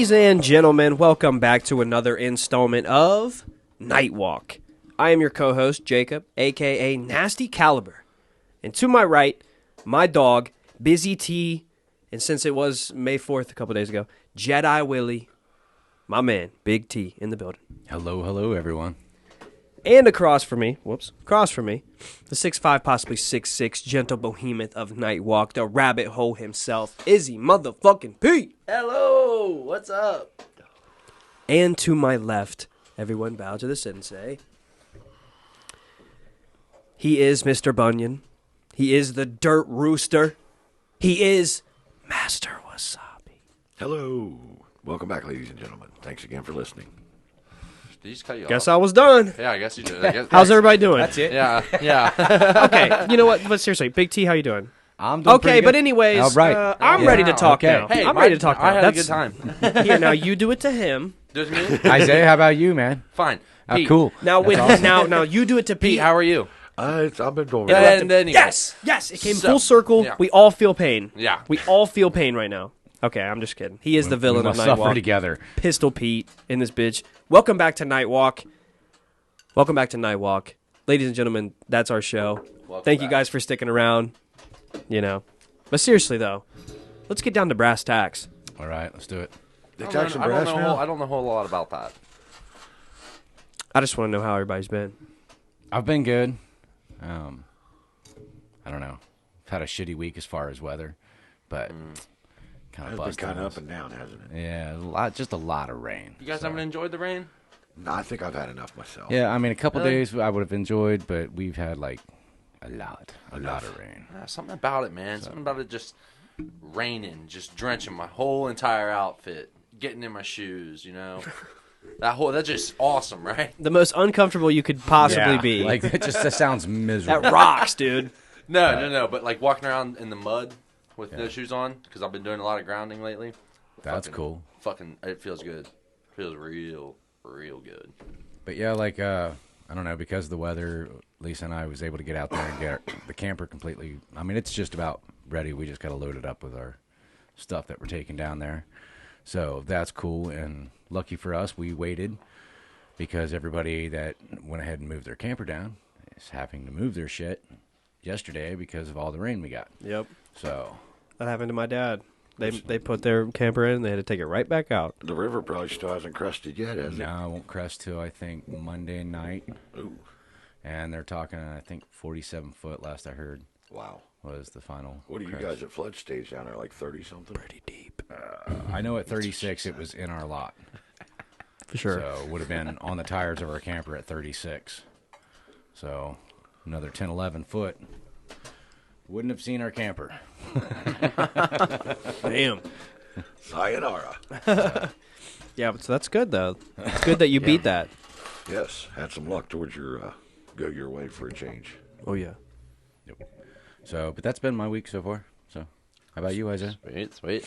Ladies and gentlemen, welcome back to another installment of Nightwalk. I am your co-host, Jacob, a.k.a. Nasty Caliber. And to my right, my dog, Busy T, and since it was May 4th a couple days ago, Jedi Willie, my man, Big T, in the building. Hello, everyone. And across from me, the 6'5", possibly 6'6", gentle behemoth of Nightwalk, the rabbit hole himself, Izzy motherfucking P. Hello, what's up? And to my left, everyone bow to the sensei. He is Mr. Bunyan. He is the Dirt Rooster. He is Master Wasabi. Hello. Welcome back, ladies and gentlemen. Thanks again for listening. Did he just cut you Guess off? I was done. Yeah, I guess you did. How's everybody doing? That's it. Yeah. Okay, you know what? But seriously, Big T, how you doing? I'm doing Okay, pretty but good. anyways, All right. I'm Yeah. ready to talk Okay. now. Hey, I'm ready to talk I now. had a good time. Here, now you do it to him. Does me? Isaiah, how about you, man? Fine. Pete. Cool. Now That's with awesome. now you do it to Pete, Pete. how are you? I've been doing Yeah, well. and anyway. Yes, it came So, full circle. yeah. We all feel pain. Yeah. We all feel pain right now. Okay, I'm just kidding. He is the villain we of must suffer Nightwalk. together. Pistol Pete in this bitch. Welcome back to Nightwalk. Welcome back to Nightwalk. Ladies and gentlemen, that's our show. Thank you guys for sticking around. You know. But seriously, though, let's get down to brass tacks. All right, let's do it. They I tax don't some brass know. now? I don't know a whole lot about that. I just want to know how everybody's been. I've been good. I don't know. I've had a shitty week as far as weather, but kind of It's been busted. kind of up and down, hasn't it? Yeah, just a lot of rain. You guys haven't enjoyed the rain? No, I think I've had enough myself. Yeah, I mean, a couple Really? days I would have enjoyed, but we've had like a lot of rain. Yeah, something about it, man. Something about it just raining, just drenching my whole entire outfit, getting in my shoes, you know? That's just awesome, right? The most uncomfortable you could possibly Yeah, be. like that sounds miserable. that rocks, dude. No. But like walking around in the mud with no shoes on, because I've been doing a lot of grounding lately. That's cool. Fucking, it feels good. Feels real good. But yeah, like I don't know, because of the weather, Lisa and I was able to get out there and get the camper completely. I mean, it's just about ready. We just got to load it up with our stuff that we're taking down there. So that's cool. And lucky for us, we waited because everybody that went ahead and moved their camper down is having to move their shit yesterday because of all the rain we got. Yep. So That happened to my dad. They put their camper in, they had to take it right back out. The river probably still hasn't crested yet, has it? no, I won't crest till I think Monday night. Ooh, And they're talking, I think 47 foot last I heard wow. was the final. What are you crest. guys at flood stage down there, like 30-something? Pretty deep. I know at 36 it was in our lot. For sure. So it would have been on the tires of our camper at 36. So another 10, 11 foot. Wouldn't have seen our camper. Damn. Sayonara. Yeah, but so that's good, though. It's good that you beat that. Yes, had some luck towards your go your way for a change. Oh, yeah. So, but that's been my week so far. So, how about you, Isaiah? Sweet.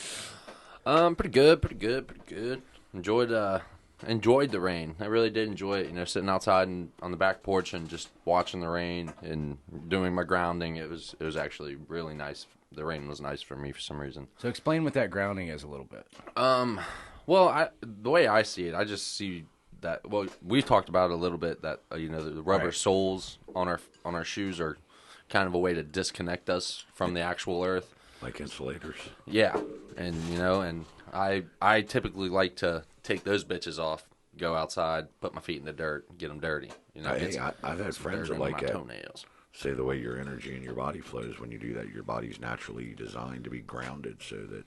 Pretty good. Enjoyed the rain. I really did enjoy it. You know, sitting outside and on the back porch and just watching the rain and doing my grounding. It was actually really nice. The rain was nice for me for some reason. So explain what that grounding is a little bit. Well, the way I see it, I just see that. Well, we've talked about it a little bit that the rubber Right. soles on our shoes are kind of a way to disconnect us from the actual earth. Like insulators. Yeah, and and I typically like to take those bitches off, go outside, put my feet in the dirt, get them dirty. Hey, I've had friends dirt that on like my that. toenails. Say the way your energy in your body flows when you do that, your body's naturally designed to be grounded so that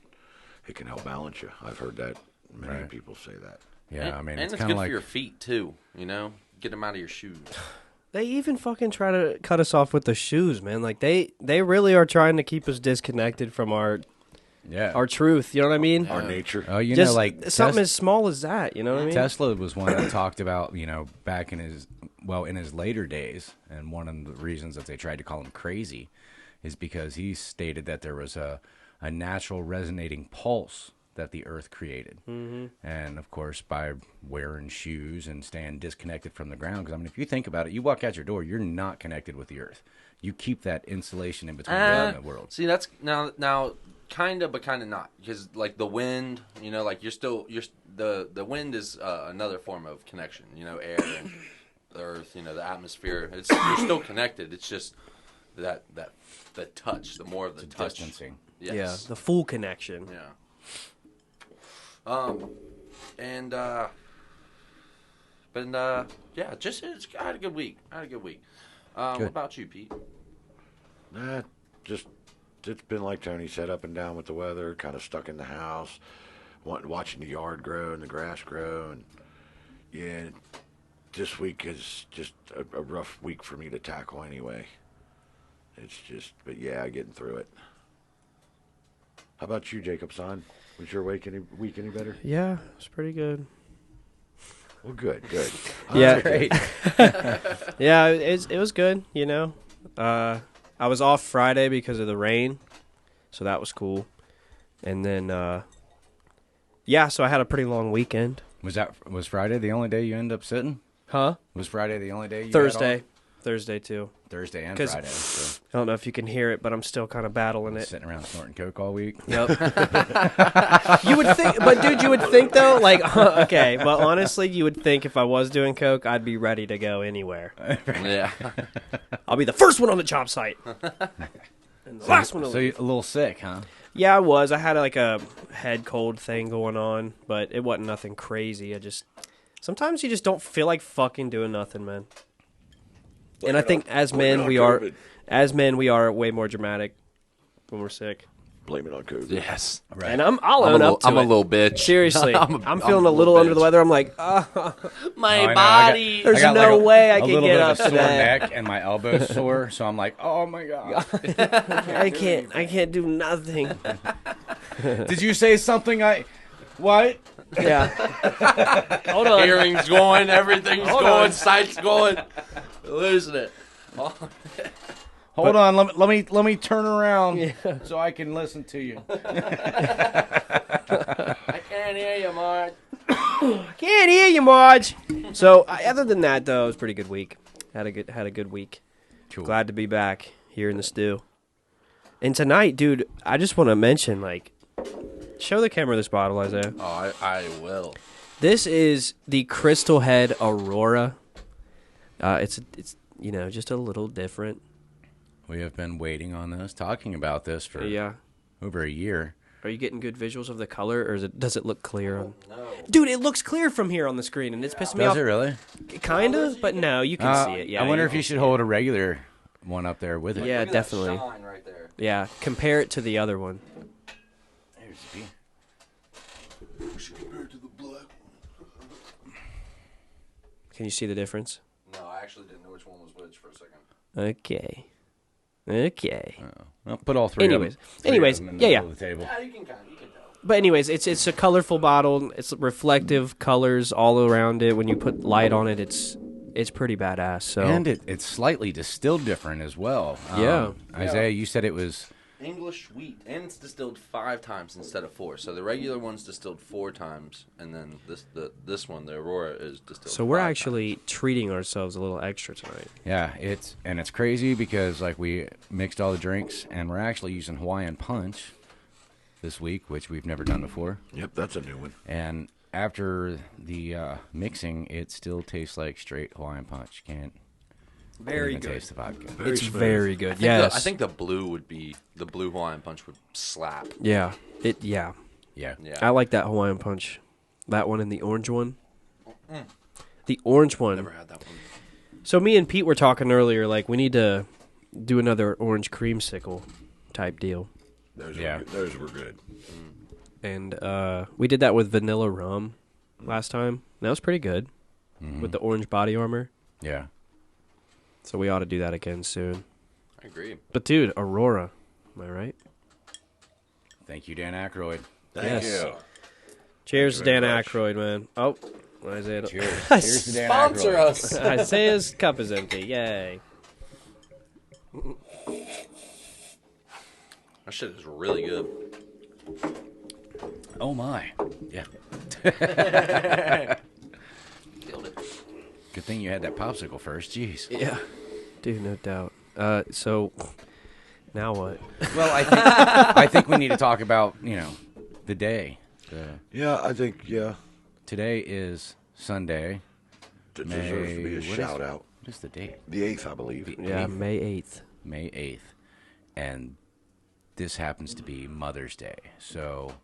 it can help balance you. I've heard that many Right. people say that. Yeah, and, I mean, and it's it's kind good of like for your feet too. Get them out of your shoes. They even fucking try to cut us off with the shoes, man. Like, they really are trying to keep us disconnected from our truth. You know what I mean? Our nature. Oh, you Just know, like something as small as that. You know what I mean? Tesla was one that talked about, back in his later days, and one of the reasons that they tried to call him crazy is because he stated that there was a natural resonating pulse that the earth created. Mm-hmm. And, of course, by wearing shoes and staying disconnected from the ground. Because, I mean, if you think about it, you walk out your door, you're not connected with the earth. You keep that insulation in between you and the world. See, that's now kind of, but kind of not. Because, like, the wind, like, the wind is another form of connection. Air and the earth, the atmosphere. You're still connected. It's just that touch, the more of the touch. Distancing. Yes. Yeah, the full connection. Yeah. I had a good week. What about you, Pete? It's been like Tony said, up and down with the weather, kind of stuck in the house, watching the yard grow and the grass grow, and yeah, this week is just a rough week for me to tackle anyway. But yeah, getting through it. How about you, Jacob son? Was your week any better? Yeah, it's pretty good. Well, good. Yeah, Great. Yeah, it was good. I was off Friday because of the rain, so that was cool. And then, so I had a pretty long weekend. Was Friday the only day you end up sitting? Huh? Was Friday the only day you Thursday too. Thursday and 'Cause Friday. So I don't know if you can hear it, but I'm still kind of battling it. sitting around snorting coke all week. Yep. You would think, but dude, you would think though, like, okay, but honestly, you would think if I was doing coke, I'd be ready to go anywhere. Yeah. I'll be the first one on the job site. And the last one. So you're a little sick, huh? Yeah, I was. I had like a head cold thing going on, but it wasn't nothing crazy. Sometimes you just don't feel like fucking doing nothing, man. And I think as men we are way more dramatic when we're sick. Blame it on COVID. Yes. Right. And I'll own up to I'm it. a little bitch. Seriously, I'm feeling a little under the weather. I'm like, My body. there's I got no like way I a can little get bit up of a sore today. neck and my elbow's sore, so I'm like, oh my god. I can't do nothing. Did you say something? What? Yeah. Hold on. Hearing's going, everything's Hold going, on. sight's going. Losing it. Hold on, let me turn around so I can listen to you. I can't hear you, Mark. Can't hear you, Marge. So other than that, though, it was a pretty good week. Had a good week. Cool. Glad to be back here in the stew. And tonight, dude, I just want to mention, like, show the camera this bottle, Isaiah. Oh, I will. This is the Crystal Head Aurora. It's just a little different. We have been waiting on this, talking about this for over a year. Are you getting good visuals of the color, or does it look clear? No. Dude, it looks clear from here on the screen, and it's pissing me off. Does it really? Kind of, but no, you can see it. Yeah. I wonder if you should hold a regular one up there with it. Yeah, Look at definitely. That shine right there. Yeah, compare it to the other one. There's the bee. Compared to the black one. Can you see the difference? No, I actually didn't know which one was which for a second. Okay. Well, put all three. Anyways, of them in the yeah. middle of the table. Yeah, you can tell. But anyways, it's a colorful bottle. It's reflective colors all around it. When you put light on it, it's pretty badass. So And it's slightly distilled different as well. Yeah. Isaiah, you said it was English wheat, and it's distilled 5 times instead of 4. So the regular one's distilled 4 times, and then this one, the Aurora, is distilled. So we're 5 actually treating ourselves a little extra tonight. Yeah, it's crazy because like we mixed all the drinks and we're actually using Hawaiian Punch this week, which we've never done before. Yep, that's a new one. And after the mixing, it still tastes like straight Hawaiian Punch. Can't Very even good. taste the vodka. It's smooth. very good. I think Yes. I think the blue Hawaiian Punch would slap. Yeah. Yeah. Yeah. I like that Hawaiian Punch. That one and the orange one. The orange one. Never had that one. So me and Pete were talking earlier, like we need to do another orange creamsicle type deal. Those were good. And we did that with vanilla rum last time. That was pretty good with the orange body armor. Yeah. So we ought to do that again soon. I agree. But dude, Aurora, am I right? Thank you, Dan Aykroyd. Thank Yes. you. Cheers to very Dan much. Aykroyd, man. Oh, Isaiah. Cheers. Cheers to Dan Sponsor Aykroyd. us. Isaiah's cup is empty. Yay. That shit is really good. Oh my. Yeah. Killed it. Good thing you had that popsicle first. Jeez. Yeah. Dude, no doubt. So, now what? Well, I think we need to talk about, the day. Yeah, I think, yeah. Today is Sunday. It deserves to be a what shout out. What is the date? The 8th, I believe. Yeah, May 8th. May 8th. And this happens to be Mother's Day. So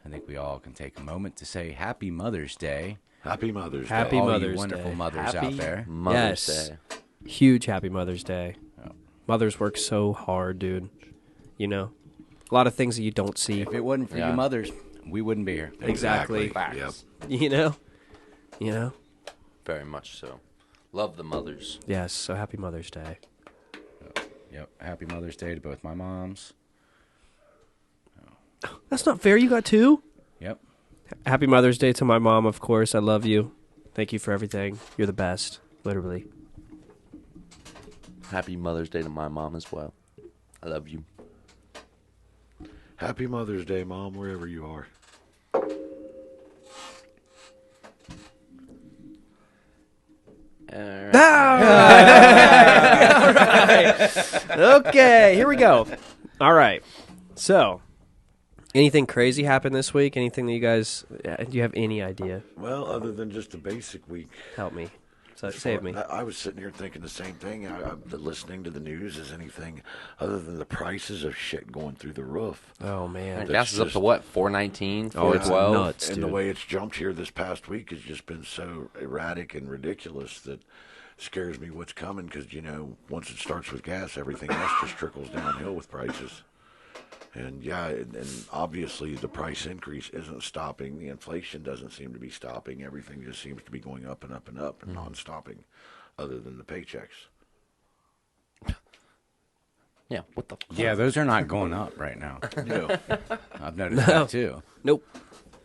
I think we all can take a moment to say Happy Mother's Day. Happy Mother's Day. Happy All Mother's you wonderful Day. mothers out there. Mother's Yes. Day. Huge Happy Mother's Day. Oh. Mothers work so hard, dude. A lot of things that you don't see. If it wasn't for Yeah. you mothers, we wouldn't be here. Exactly. Yep. You know? Very much so. Love the mothers. Yes, so Happy Mother's Day. Yep. Happy Mother's Day to both my moms. That's not fair. You got two? Yep. Happy Mother's Day to my mom, of course. I love you. Thank you for everything. You're the best. Literally. Happy Mother's Day to my mom as well. I love you. Happy Mother's Day, Mom, wherever you are. Okay, here we go. All right. So, anything crazy happened this week? Anything that you guys, do you have any idea? Well, other than just a basic week. Help me. Save me. I was sitting here thinking the same thing. Listening to the news is anything other than the prices of shit going through the roof. Oh, man. Gas is up to what? $4.19, Oh, it's $4.12. nuts. And dude. the way it's jumped here this past week has just been so erratic and ridiculous that scares me what's coming because, once it starts with gas, everything else just trickles downhill with prices. And yeah, and obviously the price increase isn't stopping. The inflation doesn't seem to be stopping. Everything just seems to be going up and up and up and non-stopping other than the paychecks. Yeah, what the fuck? Yeah, those are not going up right now. Yeah. I've noticed that too. Nope.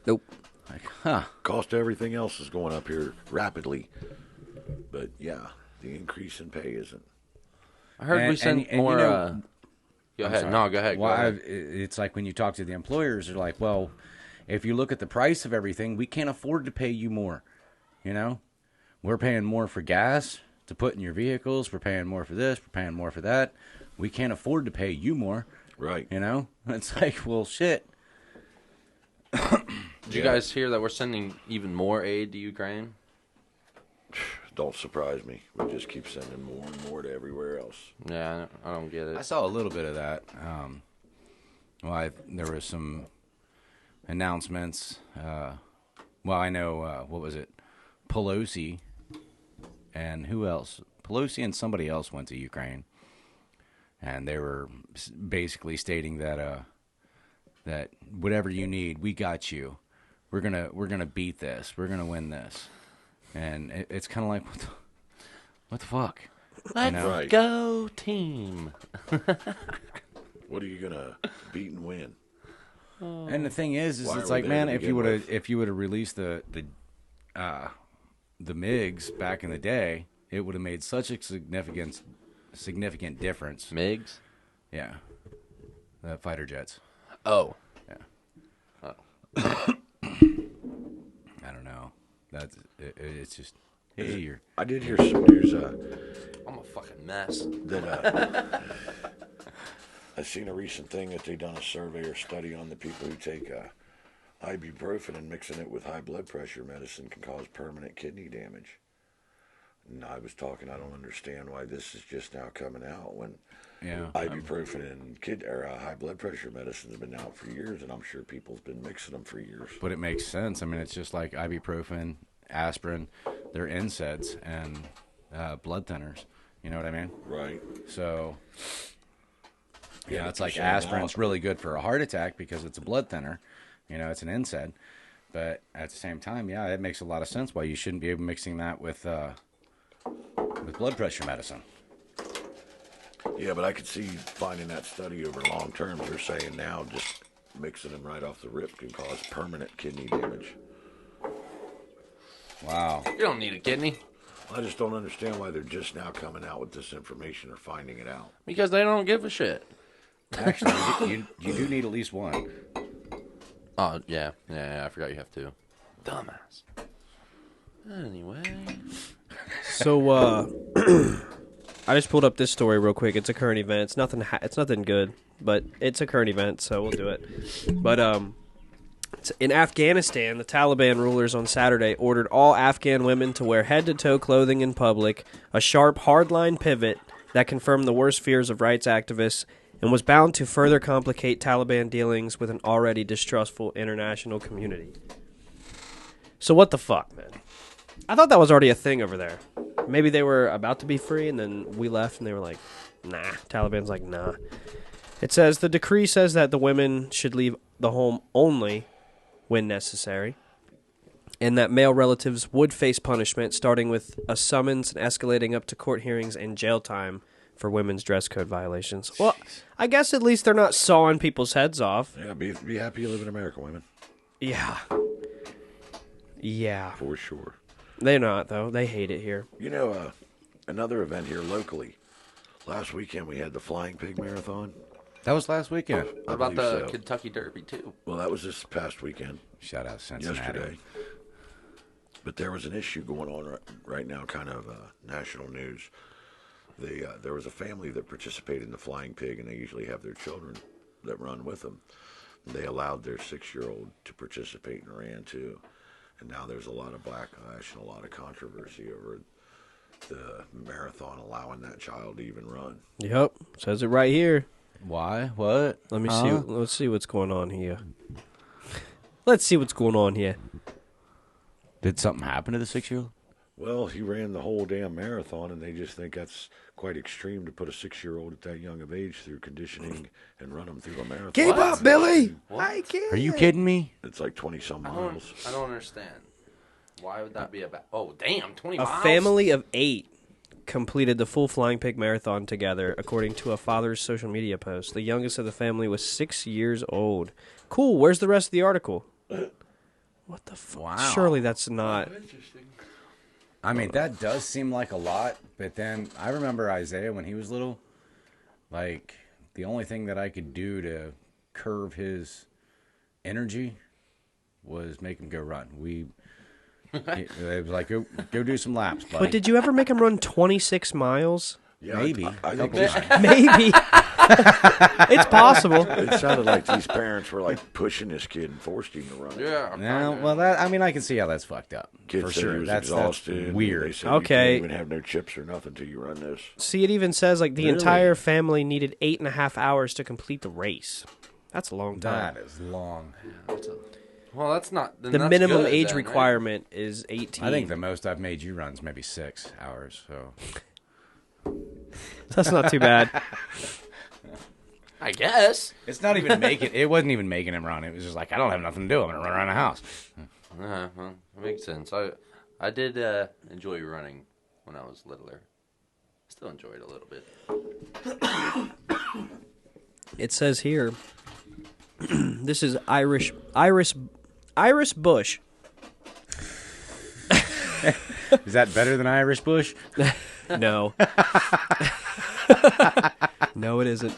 Like, huh. Cost of everything else is going up here rapidly. But yeah, the increase in pay isn't. I heard we sent more... Go ahead. sorry. No, go ahead. Well, go ahead. it's like when you talk to the employers, they're like, well, if you look at the price of everything, we can't afford to pay you more. We're paying more for gas to put in your vehicles. We're paying more for this. We're paying more for that. We can't afford to pay you more. Right. It's like, well, shit. Did you guys hear that we're sending even more aid to Ukraine? Don't surprise me. We just keep sending more and more to everywhere else. Yeah, I don't get I it. saw a little bit of that. There was some announcements. I know, what was it? Pelosi and who else? Pelosi and somebody else went to Ukraine. And they were basically stating that that whatever you need, we got you. We're gonna beat this. We're gonna win this. And it's kind of like, what the fuck? Let's Right. go, team. What are you gonna beat and win? And the thing is Why it's are we like, there man, to if you begin would with? have released the MiGs back in the day, it would have made such a significant difference. Migs? Yeah, the fighter jets. Oh. I don't know. It's just hey, I did hear some news I'm a fucking mess. that I seen a recent thing that they done a survey or study on the people who take ibuprofen and mixing it with high blood pressure medicine can cause permanent kidney damage. And I was talking, I don't understand why this is just now coming out when yeah. ibuprofen and high blood pressure medicine's been out for years, and I'm sure people's been mixing them for years. But it makes sense. I mean, it's just like ibuprofen, aspirin, they're NSAIDs and blood thinners. You know what I mean? Right. So, Yeah, it's but like you're saying aspirin's now- really good for a heart attack because it's a blood thinner. It's an NSAID. But at the same time, yeah, it makes a lot of sense why you shouldn't be mixing that with blood pressure medicine. Yeah, but I could see finding that study over long term. They're saying now just mixing them right off the rip can cause permanent kidney damage. Wow. You don't need a kidney. I just don't understand why they're just now coming out with this information or finding it out. Because they don't give a shit. Actually, you do need at least one. Oh, yeah. Yeah, I forgot you have to. Dumbass. Anyway. So, I just pulled up this story real quick. It's a current event. It's nothing. It's nothing good, but it's a current event, so we'll do it. But in Afghanistan, the Taliban rulers on Saturday ordered all Afghan women to wear head-to-toe clothing in public, a sharp, hardline pivot that confirmed the worst fears of rights activists and was bound to further complicate Taliban dealings with an already distrustful international community. So what the fuck, man? I thought that was already a thing over there. Maybe they were about to be free, and then we left, and they were like, nah. Taliban's like, nah. It says, the decree says that the women should leave the home only when necessary, and that male relatives would face punishment, starting with a summons and escalating up to court hearings and jail time for women's dress code violations. Well, I guess at least they're not sawing people's heads off. Yeah, be happy you live in America, women. Yeah. Yeah. For sure. They're not, though. They hate it here. You know, another event here locally. Last weekend we had the Flying Pig Marathon. That was last weekend. What about the Kentucky Derby, too? Well, that was this past weekend. Shout out Cincinnati. Yesterday. But there was an issue going on right now, kind of national news. There was a family that participated in the Flying Pig, and they usually have their children that run with them. They allowed their 6-year-old to participate and ran, too. And now there's a lot of backlash and a lot of controversy over the marathon allowing that child to even run. Yep. Says it right here. Why? What? Let me see. Let's see what's going on here. Let's see what's going on here. Did something happen to the 6-year-old? Well, he ran the whole damn marathon, and they just think that's quite extreme to put a 6-year-old at that young of age through conditioning and run them through a marathon. Keep up, Billy! What? I can't. Are you kidding me? It's like 20-some miles. I don't understand. Why would that be about? Oh, damn, 20 A miles? family of 8 completed the full Flying Pig Marathon together, according to a father's social media post. The youngest of the family was 6 years old. Cool. Where's the rest of the article? What the fuck? Wow. Surely that's not. I mean, that does seem like a lot, but then I remember Isaiah when he was little. Like, the only thing that I could do to curb his energy was make him go run. It was like, go do some laps, buddy. But did you ever make him run 26 miles? Yeah, Maybe. I think Maybe. It's possible. it sounded like these parents were like pushing this kid and forced him to run. Yeah. No, well, I can see how that's fucked up. Kid for said sure. he was That's exhausted. They weird. said Okay. You can't even have no chips or nothing until you run this. See, it even says like the Really? entire family needed 8.5 hours to complete the race. That's a long time. That is long. Well, that's not then The that's minimum good, age then, right? requirement is 18. I think the most I've made you run is maybe 6 hours. So That's not too bad. I guess. it's not even making. It wasn't even making him run. It was just like I don't have nothing to do. I'm gonna run around the house. Well, that makes sense. I did enjoy running when I was littler. Still enjoy it a little bit. It says here, this is Iris Bush. Is that better than Irish Bush? No. No, it isn't.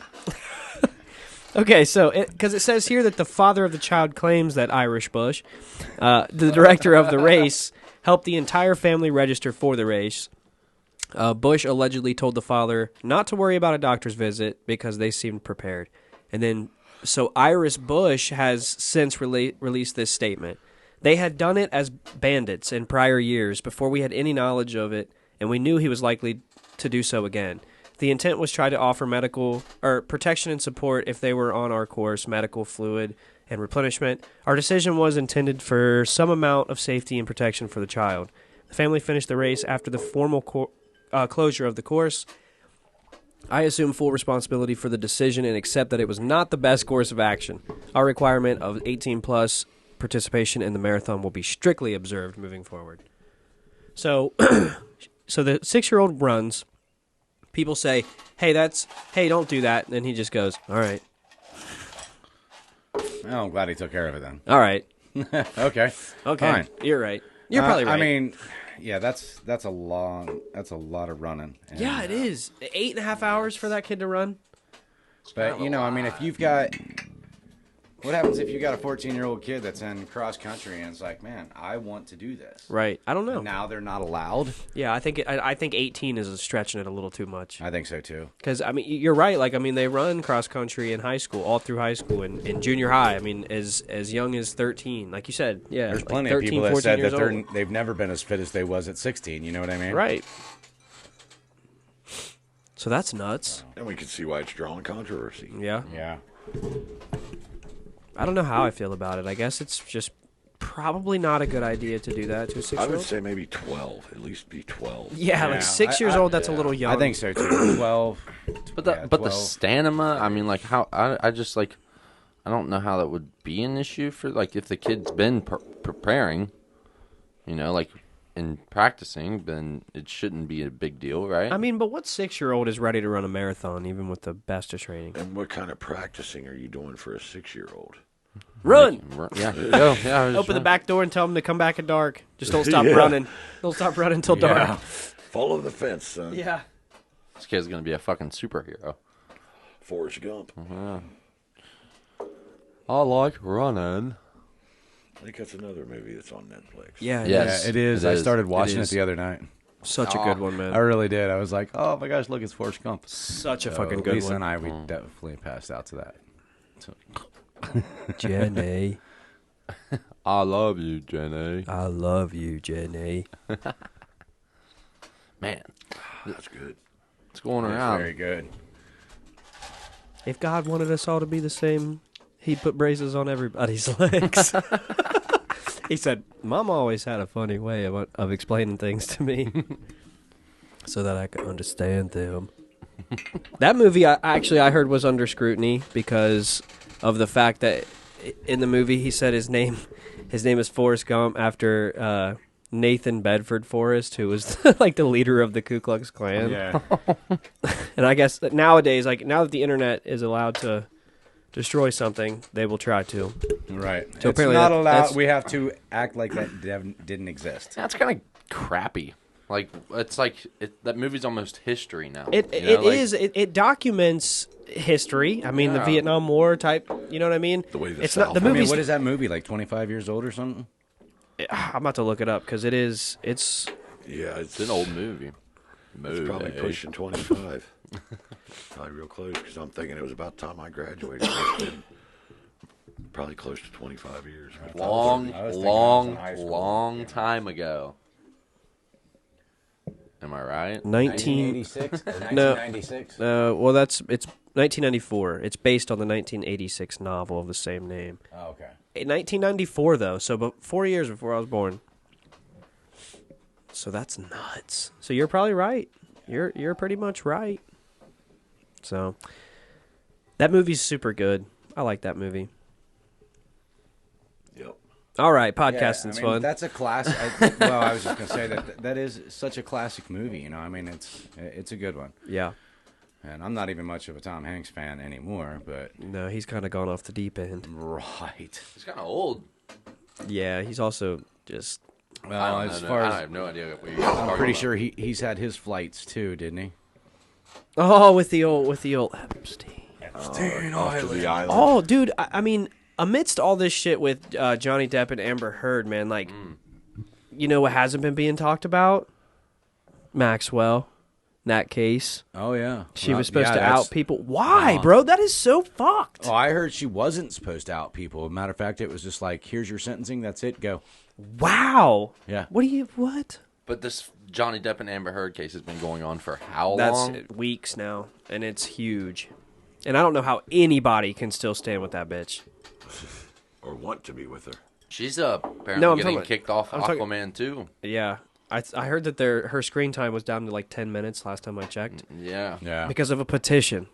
Okay, so, because it says here that the father of the child claims that Irish Bush, the director of the race, helped the entire family register for the race. Bush allegedly told the father not to worry about a doctor's visit because they seemed prepared. And then, so Iris Bush has since released this statement. They had done it as bandits in prior years before we had any knowledge of it, and we knew he was likely to do so again. The intent was try to offer medical or protection and support if they were on our course, medical fluid and replenishment. Our decision was intended for some amount of safety and protection for the child. The family finished the race after the formal closure of the course. I assume full responsibility for the decision and accept that it was not the best course of action. Our requirement of 18-plus participation in the marathon will be strictly observed moving forward. So, so the 6-year-old runs. People say, hey, don't do that. And then he just goes, all right. Oh, I'm glad he took care of it then. All right. Okay. Fine. You're right. You're probably right. I mean, yeah, that's a lot of running. And, yeah, it is. 8.5 hours for that kid to run. But, I mean, if you've got What happens if you got a 14-year-old kid that's in cross country and it's like, man, I want to do this. Right. I don't know. And now they're not allowed. Yeah, I think 18 is stretching it a little too much. I think so too. Because I mean, you're right. Like, I mean, they run cross country in high school, all through high school and in junior high. I mean, as young as 13, like you said. Yeah, There's like plenty 13, of people that 14 said years that old. they've never been as fit as they was at 16. You know what I mean? Right. So that's nuts. And we can see why it's drawing controversy. Yeah. Yeah. I don't know how I feel about it. I guess it's just probably not a good idea to do that to a I 6-year-old. would say maybe 12. At least be 12. Yeah, like Yeah. 6 years old, that's a little young. I think so too. 12. But Yeah, the 12. stamina, I mean, like how I just like I don't know how that would be an issue for like if the kid's been preparing, you know, like in practicing, then it shouldn't be a big deal, right? I mean, but what 6-year-old is ready to run a marathon, even with the best of training? And what kind of practicing are you doing for a 6-year-old? Run! Yeah, go. Yeah, Open the back door and tell them to come back at dark. Just don't stop running. Don't stop running until dark. Follow the fence, son. Yeah. This kid's gonna be a fucking superhero. Forrest Gump. I like running. I think that's another movie that's on Netflix. Yeah, Yes. Yeah, it is. It I is. started watching It it is. the other night. Such a good one, man. I really did. I was like, oh my gosh, look, it's Forrest Gump. Such a So fucking good Lisa one. and I, we definitely passed out to that. So, Jenny. I love you, Jenny. I love you, Jenny. Man, That's good. what's going it's around? very good. If God wanted us all to be the same, he'd put braces on everybody's legs. He said, Mom always had a funny way of explaining things to me so that I could understand them. That movie, I heard was under scrutiny because of the fact that in the movie he said his name is Forrest Gump after Nathan Bedford Forrest, who was like the leader of the Ku Klux Klan. Yeah. And I guess that nowadays, like now that the internet is allowed to destroy something, they will try to. Right. So It's apparently not that- allowed. that's- We have to act like that didn't exist. That's kind of crappy. Like it's like that movie's almost history now. It you know, like- is. It documents history. I mean, the Yeah. Vietnam War type. You know what I mean? The way the it's South- not the I mean, I mean, movie's. what is that movie? Like 25 years old or something? I'm about to look it up because it is. It's Yeah, It's an old movie. It's probably pushing 25. Probably real close because I'm thinking it was about the time I graduated. It's been probably close to 25 years. long, I was thinking I was long, in high school. long time ago. Am I right? 1986? No. 1996? well, it's 1994. It's based on the 1986 novel of the same name. Oh, okay. In 1994, though, so 4 years before I was born. So that's nuts. So you're probably right. You're pretty much right. So that movie's super good. I like that movie. Yep. All right, Yeah, podcasting's I mean, fun. That's a classic. Well, I was just gonna say that is such a classic movie. You know, I mean, it's a good one. Yeah. And I'm not even much of a Tom Hanks fan anymore, but No, he's kind of gone off the deep end. right. It's kind of old. Yeah, he's also just. Well, I as don't far know. I as have no idea what you're talking I'm pretty about. sure he's had his flights too, didn't he? Oh, with the old Epstein. Off to the island. Oh, dude, I mean, amidst all this shit with Johnny Depp and Amber Heard, man, like, you know what hasn't been being talked about? Maxwell, that case. Oh yeah, She Well, was supposed yeah, to that's- out people. Why, bro? That is so fucked. Oh, I heard she wasn't supposed to out people. Matter of fact, it was just like, here's your sentencing. That's it. Go. Wow. Yeah. What? But this Johnny Depp and Amber Heard case has been going on for how That's long? weeks now, and it's huge. And I don't know how anybody can still stand with that bitch. Or want to be with her. She's apparently No, I'm getting talking- kicked off I'm talking- Aquaman too. Yeah. I heard that her screen time was down to like 10 minutes last time I checked Yeah. Yeah. because of a petition.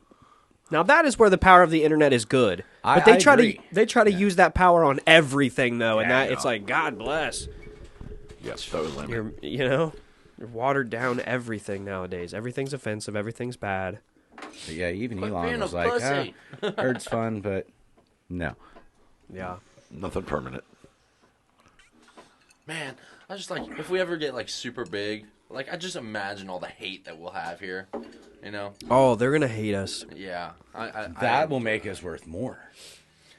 Now that is where the power of the internet is good. I But they try agree. to use that power on everything though, and Yeah, that it's yeah. like God bless. Yep. So limit. You're watered down everything nowadays. Everything's offensive, everything's bad. But yeah, even Quit Elon being was a like, pussy. Heard's fun, but no. Yeah. Nothing permanent. Man, I just like if we ever get like super big, like I just imagine all the hate that we'll have here. You know? Oh, they're gonna hate us. Yeah. I That will make us worth more.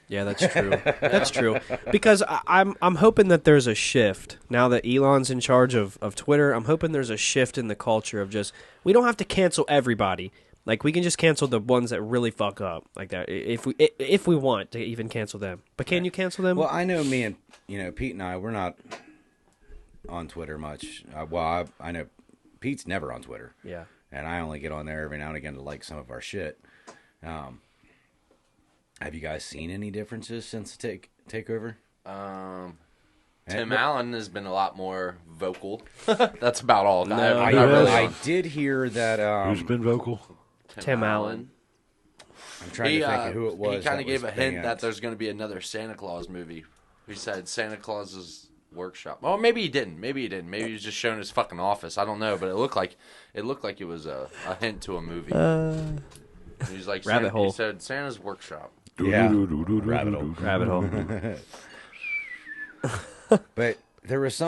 Yeah, that's true. That's true. Because I'm hoping that there's a shift now that Elon's in charge of Twitter. I'm hoping there's a shift in the culture of just we don't have to cancel everybody. Like we can just cancel the ones that really fuck up like that if we want to even cancel them. But can you cancel them? Well, I know me and Pete and I, we're not on Twitter much. I know Pete's never on Twitter. Yeah. And I only get on there every now and again to like some of our shit. Have you guys seen any differences since the takeover? Tim Allen has been a lot more vocal. That's about all. No, I did hear that. Who's been vocal? Tim Allen. I'm trying to think of who it was. He kind of gave a hint that there's going to be another Santa Claus movie. He said Santa Claus's workshop. Oh, maybe he didn't. Maybe he was just showing his fucking office. I don't know, but it looked like it was a hint to a movie. He's like Rabbit hole. He said Santa's workshop. Yeah, rabbit hole. Rabbit hole. But there was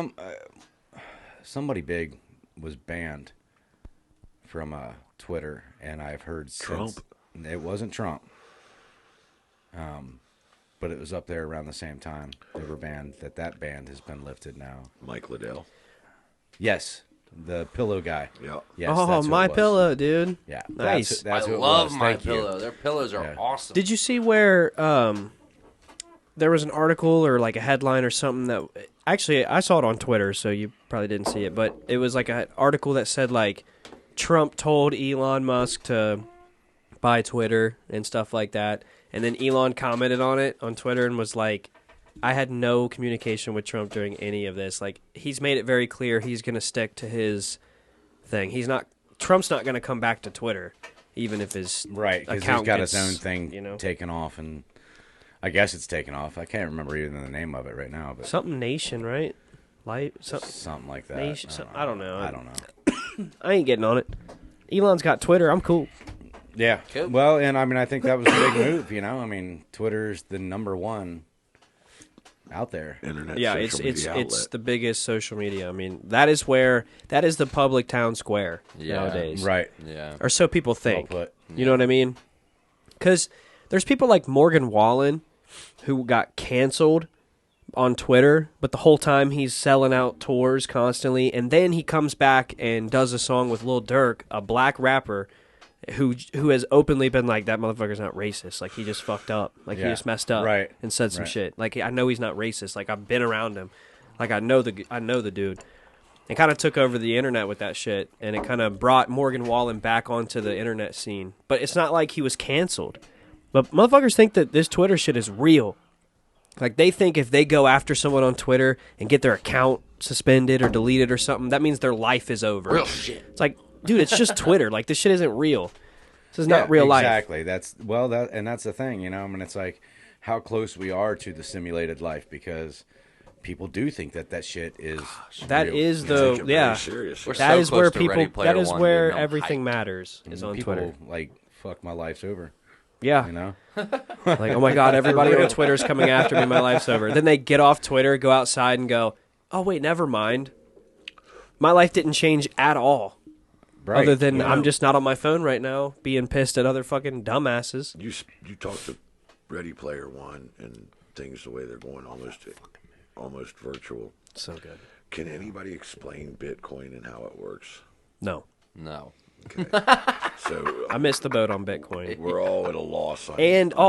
somebody big was banned from Twitter, and I've heard Trump. It wasn't Trump, but it was up there around the same time they were banned. That ban has been lifted now. Mike Liddell. Yes, the pillow guy. Yeah. Yes, Oh, that's who My it was. Pillow, dude. Yeah, Nice. That's who I it love was. My Thank you. Pillow. Their pillows are awesome. Did you see where there was an article or like a headline or something that actually I saw it on Twitter, so you probably didn't see it, but it was like an article that said like Trump told Elon Musk to buy Twitter and stuff like that, and then Elon commented on it on Twitter and was like, I had no communication with Trump during any of this. Like he's made it very clear he's going to stick to his thing. Trump's not going to come back to Twitter, even if his Right, because he's account got gets, his own thing taken off, and I guess it's taken off. I can't remember even the name of it right now, but something Nation, right? something like that. Nation. I don't know. I don't know. I ain't getting on it. Elon's got Twitter. I'm cool. Yeah. Cool. Well, and I mean, I think that was a big move. I mean, Twitter's the number one out there. Internet. Yeah, social media it's outlet. the biggest social media. I mean, that is the public town square Yeah. nowadays. Right. Yeah. Or so people think. Well put. You know what I mean? Because there's people like Morgan Wallen who got canceled on Twitter, but the whole time he's selling out tours constantly, and then he comes back and does a song with Lil Durk, a black rapper, who has openly been like, that motherfucker's not racist. Like, he just fucked up. Like, he Yeah. just messed up Right. and said some Right. shit. Like, I know he's not racist. Like, I've been around him. Like, I know the dude. And kind of took over the internet with that shit, and it kind of brought Morgan Wallen back onto the internet scene. But it's not like he was canceled. But motherfuckers think that this Twitter shit is real. Like, they think if they go after someone on Twitter and get their account suspended or deleted or something, that means their life is over. Real shit. It's like, dude, it's just Twitter. Like, this shit isn't real. This is not real life. Exactly. That's the thing. I mean, it's like how close we are to the simulated life, because people do think that shit is That real. is They take it very yeah. serious. We're That so is close where to people. Ready Player That is One, where dude. I'm everything hyped. matters is on people Twitter. like, fuck, my life's over. Yeah. You know. Like, oh my God, everybody on Twitter is coming after me. My life's over. Then they get off Twitter, go outside, and go, oh wait, never mind. My life didn't change at all. Right. Other than Yeah. I'm just not on my phone right now, being pissed at other fucking dumbasses. You talk to Ready Player One and things the way they're going almost virtual. So good. Can anybody explain Bitcoin and how it works? No, No. Okay. So I missed the boat on Bitcoin. we're all at a loss on,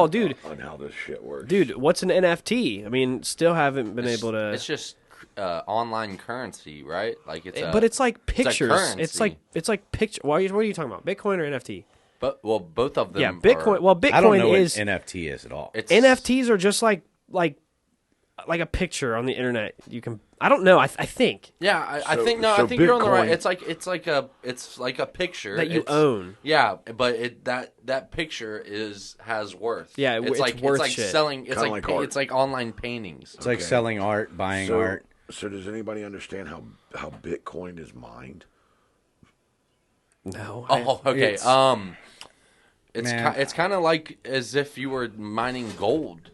dude, on how this shit works. dude, what's an NFT? I mean, still haven't been able to. It's just online currency, right? Like But it's like pictures. currency. It's like picture. What are you talking about? Bitcoin or NFT? But both of them. Yeah, Bitcoin. Are, Well, I don't know Bitcoin is what NFT is at all. it's NFTs are just like a picture on the internet. You can. I don't know. I think Yeah, I So- think so I think you're on the right. Bitcoin- It's like a picture that you It's- own. Yeah, but that picture has worth. Yeah, it's worth like shit. selling. It's Kinda like, like art. it's like online paintings. It's like Okay. selling art, buying so, art. So does anybody understand how Bitcoin is mined? No. Oh, okay. it's- Man. It's kind of like as if you were mining gold,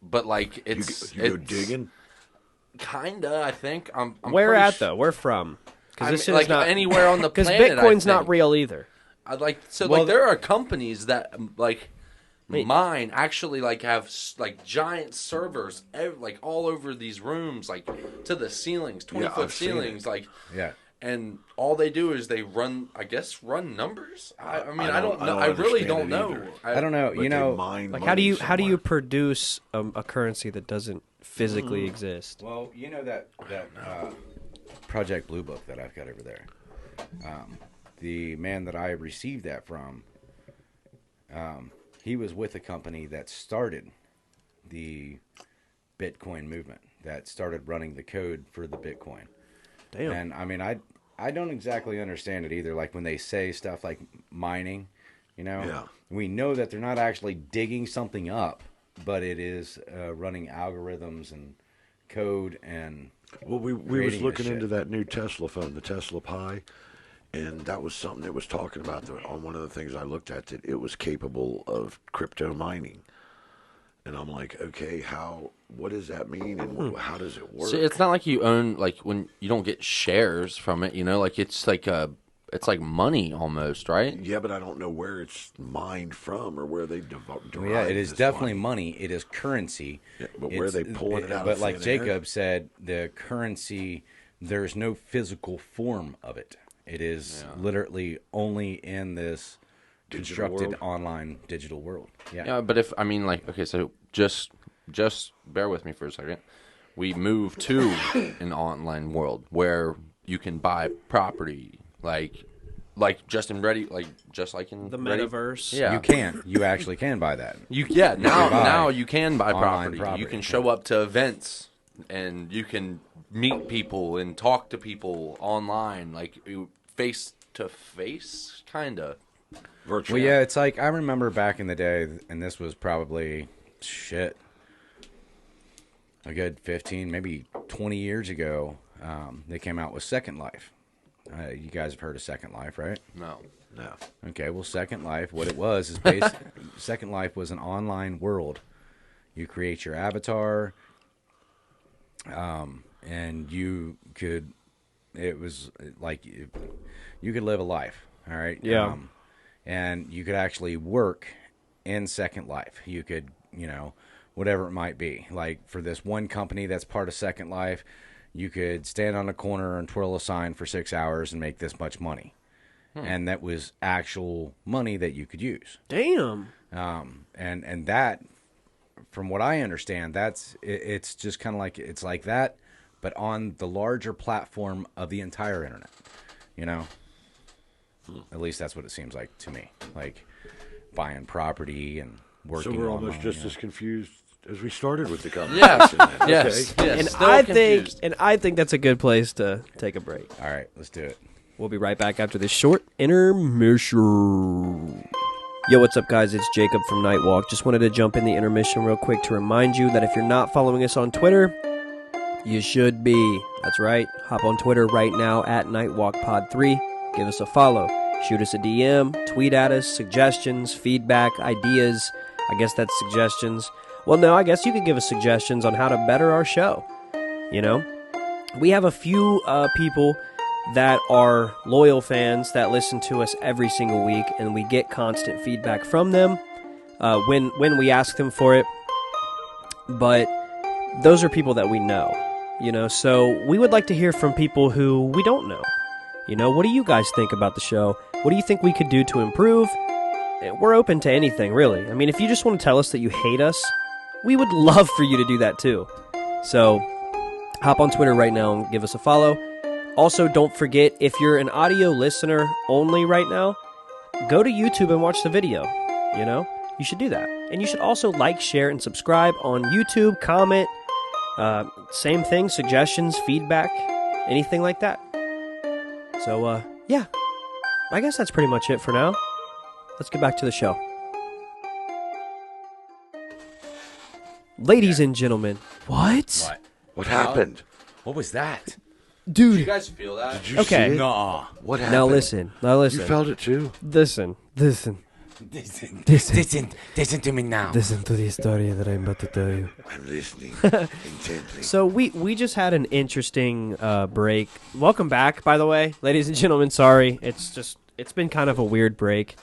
but like it's You go it's digging? Kinda, I think. I'm Where pretty at su- though? Where from? I This mean, shit is like not anywhere on the because planet. Bitcoin's I not think. real either. I'd like so Well, like there are companies that like mine actually like have like giant servers like all over these rooms, like to the ceilings, 20-foot ceilings, like and all they do is they run numbers. I mean, I don't know. I really don't know. I don't know. You know, like how do you produce a currency that doesn't physically exist? Well, you know that Project Blue Book that I've got over there. The man that I received that from, he was with a company that started the Bitcoin movement, that started running the code for the Bitcoin. Damn. And I mean, I don't exactly understand it either. Like when they say stuff like mining, you know, we know that they're not actually digging something up, but it is running algorithms and code and. Well, we was looking into that new Tesla phone, the Tesla Pi, and that was something it was talking about on one of the things I looked at, that it was capable of crypto mining. And I'm like, okay, what does that mean, and how does it work? See, it's not like you own, like when you don't get shares from it, you know, like it's like money almost, right? Yeah, but I don't know where it's mined from or where they derive. Well, yeah, it is definitely money. It is currency. Yeah, but where are they pulling it out? But like Jacob said, the currency, there's no physical form of it. It is literally only in this constructed online digital world. Yeah, but if, I mean, like, okay, so just bear with me for a second. We move to an online world where you can buy property, like just in Ready, like just like in the Ready. metaverse. Yeah, you actually can buy that. Now you can buy property. You can show up to events and you can meet people and talk to people online, like face to face, kind of. Virtual. Well, yeah, it's like I remember back in the day, and this was probably a good 15, maybe 20 years ago. They came out with Second Life. You guys have heard of Second Life, right? No. Okay, well, Second Life, what it was is basically Second Life was an online world. You create your avatar, and you could. It was like you could live a life. All right. Yeah. And you could actually work in Second Life. You could, whatever it might be. Like for this one company that's part of Second Life, you could stand on a corner and twirl a sign for 6 hours and make this much money. And that was actual money that you could use. Damn. And that, from what I understand, it's just kind of like, it's like that, but on the larger platform of the entire internet, At least that's what it seems like to me. Like buying property and working. So we're almost just as confused as we started with the conversation. Yes. And Confused. I think that's a good place to take a break. All right, let's do it. We'll be right back after this short intermission. Yo, what's up, guys? It's Jacob from Nightwalk. Just wanted to jump in the intermission real quick to remind you that if you're not following us on Twitter, you should be. That's right. Hop on Twitter right now at NightwalkPod3. Give us a follow. Shoot us a DM. Tweet at us. Suggestions, feedback, ideas. I guess that's suggestions. Well, no, I guess you could give us suggestions on how to better our show. We have a few people that are loyal fans that listen to us every single week, and we get constant feedback from them when we ask them for it. But those are people that we know, so we would like to hear from people who we don't know. What do you guys think about the show? What do you think we could do to improve? We're open to anything, really. I mean, if you just want to tell us that you hate us, we would love for you to do that too. So hop on Twitter right now and give us a follow. Also, don't forget, if you're an audio listener only right now, go to YouTube and watch the video. You should do that. And you should also like, share, and subscribe on YouTube, comment, same thing, suggestions, feedback, anything like that. So, yeah, I guess that's pretty much it for now. Let's get back to the show. Ladies and gentlemen, what? What happened? What was that? Did you Dude, guys feel that? Did you Okay. see it? Nah. What happened? now listen. You felt it too? Listen Listen to me now. Listen to the story that I'm about to tell you. I'm listening intently. So we just had an interesting break. Welcome back, by the way, ladies and gentlemen. Sorry, it's been kind of a weird break.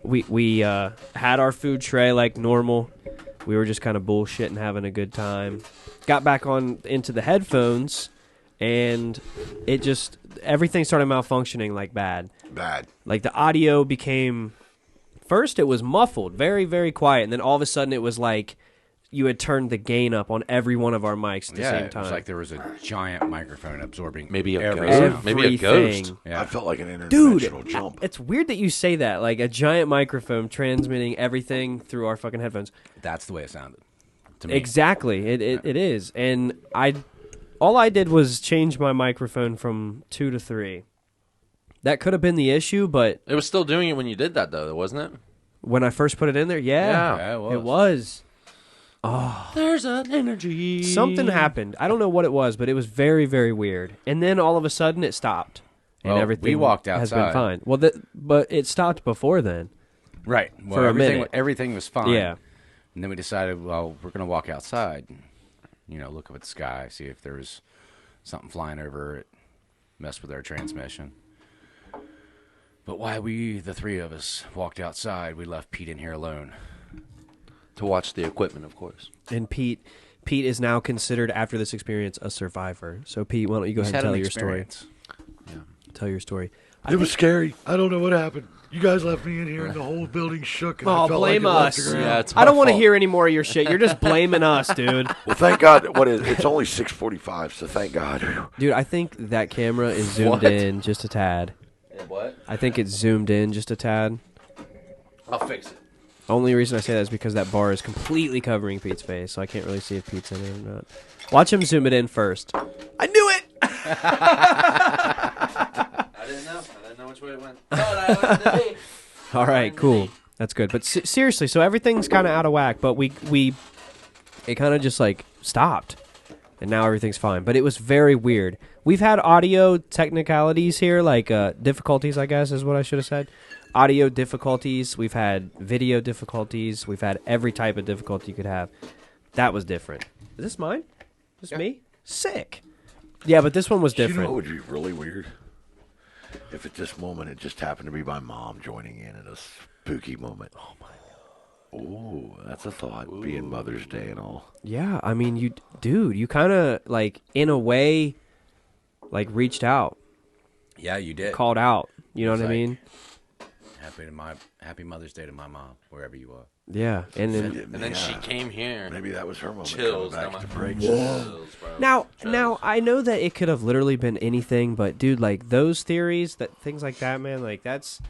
We had our food tray like normal. We were just kind of bullshitting, having a good time. Got back on into the headphones, and it just everything started malfunctioning like bad. Bad. Like the audio became. First, it was muffled, very, very quiet, and then all of a sudden, it was like you had turned the gain up on every one of our mics at the same time. It was like there was a giant microphone absorbing Maybe a every ghost. sound. Maybe a ghost. Yeah. I felt like an Dude, interdimensional jump. it's weird that you say that. Like a giant microphone transmitting everything through our fucking headphones. That's the way it sounded to me. Exactly, it is. And all I did was change my microphone from 2 to 3. That could have been the issue, but It was still doing it when you did that, though, wasn't it? when I first put it in there, yeah, Yeah, it was. There's an energy. Something happened. I don't know what it was, but it was very, very weird. And then all of a sudden, it stopped, and Well, everything we walked has been outside. fine. Well, but it stopped before then. Right. Well, For a everything, minute. everything was fine. Yeah. And then we decided, well, we're going to walk outside, look up at the sky, see if there was something flying over it, mess with our transmission. But why we, the three of us, walked outside, we left Pete in here alone. To watch the equipment, of course. And Pete is now considered, after this experience, a survivor. So, Pete, why don't you go He's ahead and had tell an your story? experience. Tell your story. It was scary. I don't know what happened. You guys left me in here, and the whole building shook. And I Oh, felt blame like it left us. the ground. Yeah, it's I don't our want to fault. hear any more of your shit. You're just blaming us, dude. Well, thank God. It's only 6:45, so thank God. Dude, I think that camera is zoomed What? in just a tad. What? I think it's zoomed in just a tad. I'll fix it. Only reason I say that is because that bar is completely covering Pete's face, so I can't really see if Pete's in it or not. Watch him zoom it in first. I knew it! I didn't know which way it went. All right, cool. That's good. But seriously, so everything's kind of out of whack, but it kind of just like stopped, and now everything's fine. But it was very weird. We've had audio technicalities here, like difficulties, I guess is what I should have said. Audio difficulties. We've had video difficulties. We've had every type of difficulty you could have. That was different. Is this mine? Is this me? Sick. Yeah, but this one was You know different. what would be really weird? If at this moment it just happened to be my mom joining in at a spooky moment. Oh my God. Oh, that's a thought. Being Mother's Day and all. Yeah, I mean, you kind of like in a way, like reached out, Yeah, you did. called out. You know It's what I like- mean? Happy Mother's Day to my mom, wherever you are. Yeah, and then And then she came here. Maybe that was her moment Chills coming down back my to break. chills, bro. now Chills. I know that it could have literally been anything, but dude, like those theories, that things like that, man, like that's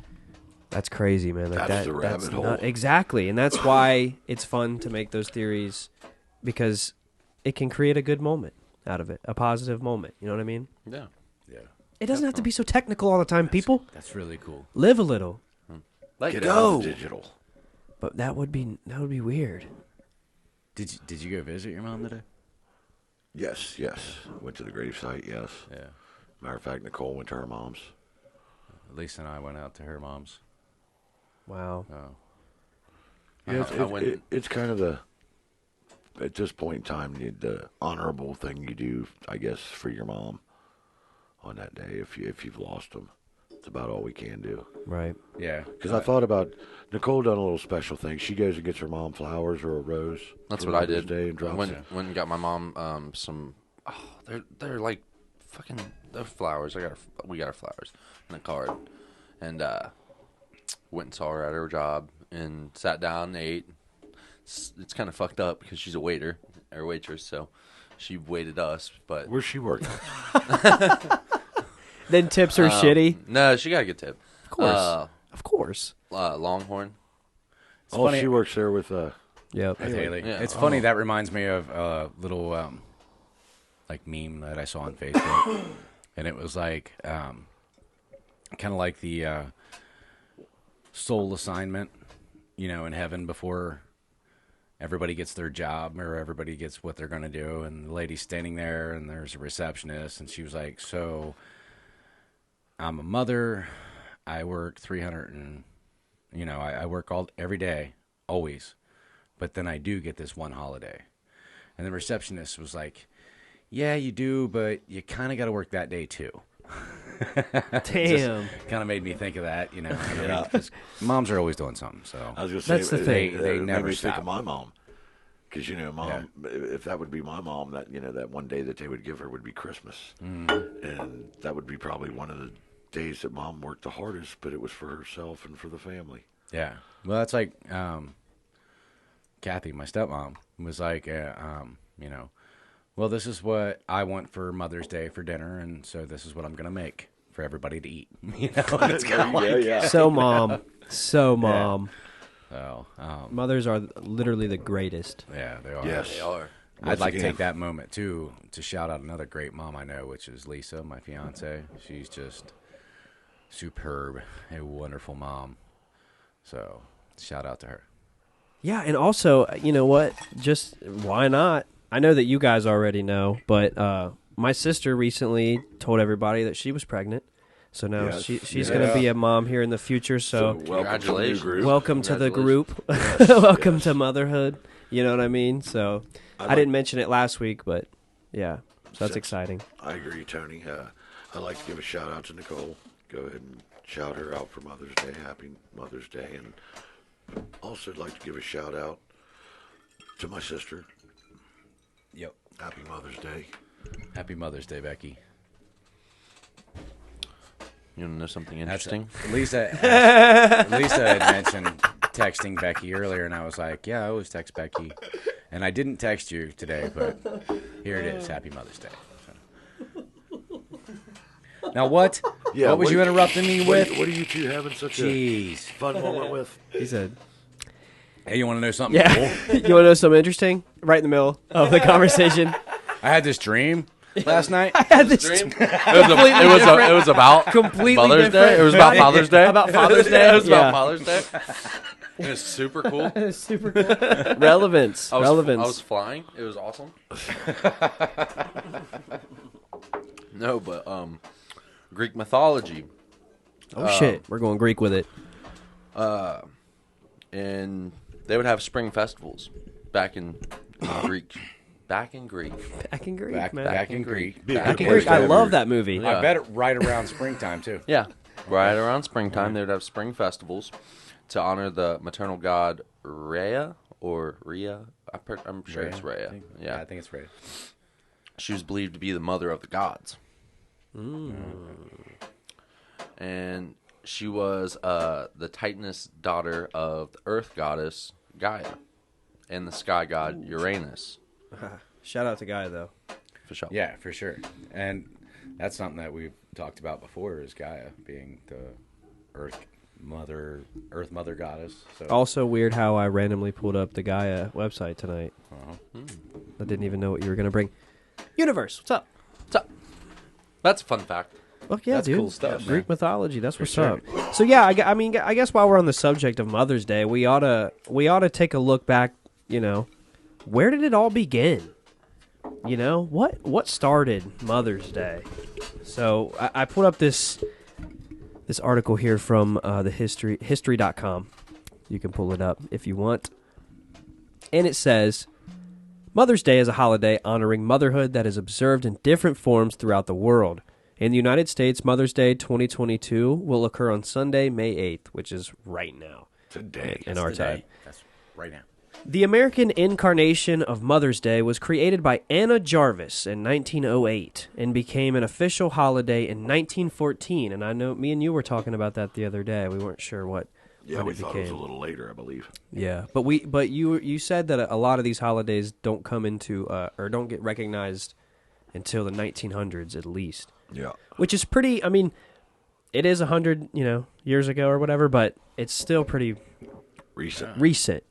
crazy, man. Like That's that, the that's rabbit hole. exactly, and that's why it's fun to make those theories because it can create a good moment out of it, a positive moment. You know what I mean? Yeah. Yeah. It doesn't have to be so technical all the time, people. That's really cool. Live a little, Let Get go. out of digital. but that would be weird. Did you go visit your mom today? Yes. Went to the gravesite, yes. Yeah. Matter of fact, Nicole went to her mom's. Lisa and I went out to her mom's. Wow. Oh. Yeah, I went- it's kind of at this point in time, the honorable thing you do, I guess, for your mom on that day if you've lost them. It's about all we can do. Right. Yeah. Because I thought about Nicole done a little special thing. She goes and gets her mom flowers or a rose. That's for what I Mother's did. Day and drops went it. and got my mom some. Oh, they're like fucking. They're flowers. We got her flowers and a card, and went and saw her at her job and sat down and ate. It's kind of fucked up because she's a waiter or waitress, so she waited us. But Where's she working? Then tips are shitty. no, she got a good tip. Of course. Of course. Longhorn. Oh, funny- she works there with Yep. With Haley. Yeah. It's funny, that reminds me of a little like meme that I saw on Facebook. And it was like kind of like the soul assignment, in heaven before everybody gets their job or everybody gets what they're going to do. And the lady's standing there and there's a receptionist and she was like, so I'm a mother. I work 300 and, I work every day, always. But then I do get this one holiday. And the receptionist was like, yeah, you do, but you kind of got to work that day too. Damn. Kind of made me think of that, you know. I mean, 'cause moms are always doing something, so. I was going to say, That's the thing. They it never made me think stop. of my mom. Because, Mom, if that would be my mom, that, that one day that they would give her would be Christmas. And that would be probably one of the days that Mom worked the hardest, but it was for herself and for the family. Yeah. Well, that's like Kathy, my stepmom, was like, well, this is what I want for Mother's Day for dinner, and so this is what I'm going to make for everybody to eat. It's kind of like... So mom. So mom. So, Mothers are literally the greatest. yeah, they are. Yes. They are. I'd like to again. take that moment, too, to shout out another great mom I know, which is Lisa, my fiance. She's just superb, a wonderful mom. So, shout out to her. Yeah, and also, you know what? Just why not? I know that you guys already know, but my sister recently told everybody that she was pregnant. So now Yes. she's going to be a mom here in the future. So Congratulations. welcome to the Congratulations. group. Welcome to motherhood. You know what I mean? So I didn't mention it last week, but yeah, so that's exciting. I agree, Tony. I'd like to give a shout out to Nicole. Go ahead and shout her out for Mother's Day. Happy Mother's Day. And also I'd like to give a shout out to my sister. Yep. Happy Mother's Day. Happy Mother's Day, Becky. You want to know something interesting? Lisa had mentioned texting Becky earlier, and I was like, yeah, I always text Becky. And I didn't text you today, but here it is. Happy Mother's Day. So. Now what? Yeah, what was you interrupting me with? What are you two having such Jeez. a fun moment with? He said, Hey, you want to know something yeah. cool? You want to know something interesting? Right in the middle of the conversation. I had this dream last night. I had this It was about completely Mother's different. Day. It was about Father's Day. About Father's Day. It was Yeah. about Father's Day. It was super cool. Super cool. Relevance. I Relevance. was flying. It was awesome. No, but Greek mythology, shit. We're going Greek with it. and they would have spring festivals back in Greek. Back in Greek. Back in Greek, Back man. in Greek. Back in Greek. I love that movie. Yeah. I bet it right around springtime, too. Yeah. Right around springtime, they would have spring festivals to honor the maternal god Rhea or Rhea. I'm sure it's Rhea. Yeah, I think it's Rhea. She was believed to be the mother of the gods. And she was the Titaness daughter of the earth goddess Gaia and the sky god Uranus. Shout out to Guy, though. For sure. Yeah, for sure. And that's something that we've talked about before is Gaia being the Earth Mother goddess. So. Also weird how I randomly pulled up the Gaia website tonight. I didn't even know what you were going to bring. Universe, what's up? What's up? That's a fun fact. Well, yeah, That's dude. cool stuff, man. Greek mythology, that's what's sure. up. So yeah, I mean, I guess while we're on the subject of Mother's Day, we ought to take a look back. Where did it all begin? What started Mother's Day? So I put up this article here from the history.com. You can pull it up if you want. And it says, Mother's Day is a holiday honoring motherhood that is observed in different forms throughout the world. In the United States, Mother's Day 2022 will occur on Sunday, May 8th, which is right now. Today. In our time. That's right now. The American Incarnation of Mother's Day was created by Anna Jarvis in 1908 and became an official holiday in 1914. And I know me and you were talking about that the other day. We weren't sure when we it thought became. it was a little later, I believe. Yeah, but you said that a lot of these holidays don't come into or don't get recognized until the 1900s at least. Yeah. Which is pretty. I mean, it is 100 years ago or whatever, but it's still pretty recent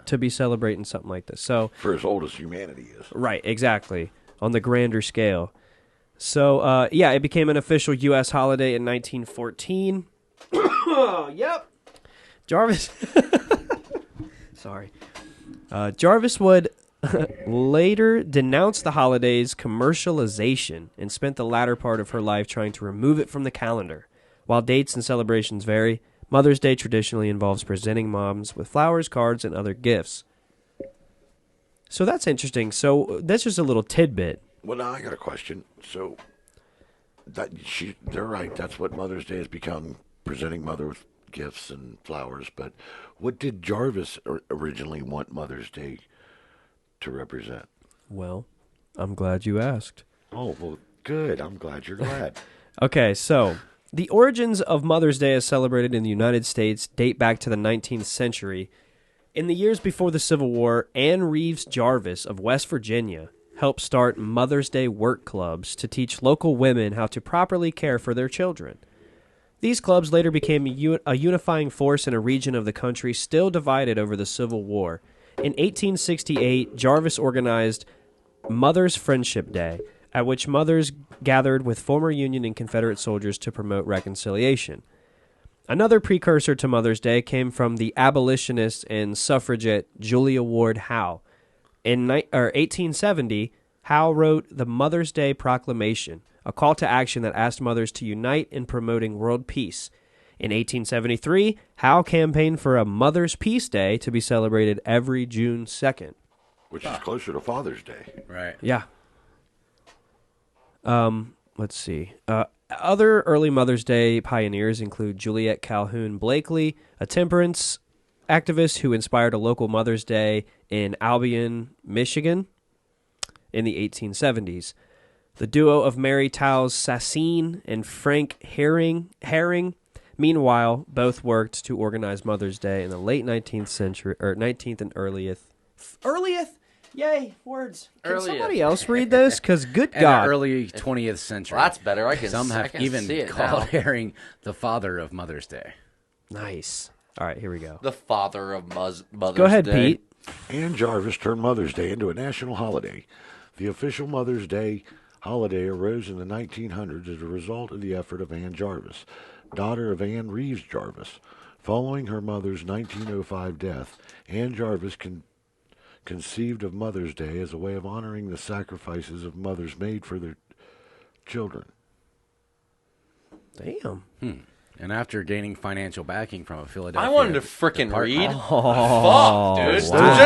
to be celebrating something like this. So For as old as humanity is. right, exactly, on the grander scale. So it became an official U.S. holiday in 1914. Yep. Jarvis. Sorry. Jarvis would later denounced the holiday's commercialization and spent the latter part of her life trying to remove it from the calendar. While dates and celebrations vary, Mother's Day traditionally involves presenting moms with flowers, cards, and other gifts. So that's interesting. So that's just a little tidbit. Well, now I got a question. So They're right. That's what Mother's Day has become, presenting Mother with gifts and flowers. But what did Jarvis originally want Mother's Day to represent? Well, I'm glad you asked. Oh, well, good. I'm glad you're glad. Okay, so the origins of Mother's Day as celebrated in the United States date back to the 19th century. In the years before the Civil War, Ann Reeves Jarvis of West Virginia helped start Mother's Day work clubs to teach local women how to properly care for their children. These clubs later became a unifying force in a region of the country still divided over the Civil War. In 1868, Jarvis organized Mother's Friendship Day, at which mothers gathered with former Union and Confederate soldiers to promote reconciliation. Another precursor to Mother's Day came from the abolitionist and suffragette Julia Ward Howe. In 1870, Howe wrote the Mother's Day Proclamation, a call to action that asked mothers to unite in promoting world peace. In 1873, Howe campaigned for a Mother's Peace Day to be celebrated every June 2nd. Which is closer to Father's Day. Right. Yeah. Let's see. Other early Mother's Day pioneers include Juliet Calhoun Blakely, a temperance activist who inspired a local Mother's Day in Albion, Michigan in the 1870s. The duo of Mary Towles Sassine and Frank Herring, meanwhile, both worked to organize Mother's Day in the late 19th century, or 19th and earliest? Yay, words. Can Earliest. somebody else read this? Because good And God. the early 20th century. Well, that's better. I can. Some I have can even see it called now. Herring the father of Mother's Day. Nice. All right, here we go. The father of Mother's Go ahead, Day. Pete. Ann Jarvis turned Mother's Day into a national holiday. The official Mother's Day holiday arose in the 1900s as a result of the effort of Ann Jarvis, daughter of Ann Reeves Jarvis. Following her mother's 1905 death, Ann Jarvis conceived of Mother's Day as a way of honoring the sacrifices of mothers made for their children. Damn. And after gaining financial backing from a Philadelphia... I wanted to frickin' read. Oh, Fuck, dude. wow.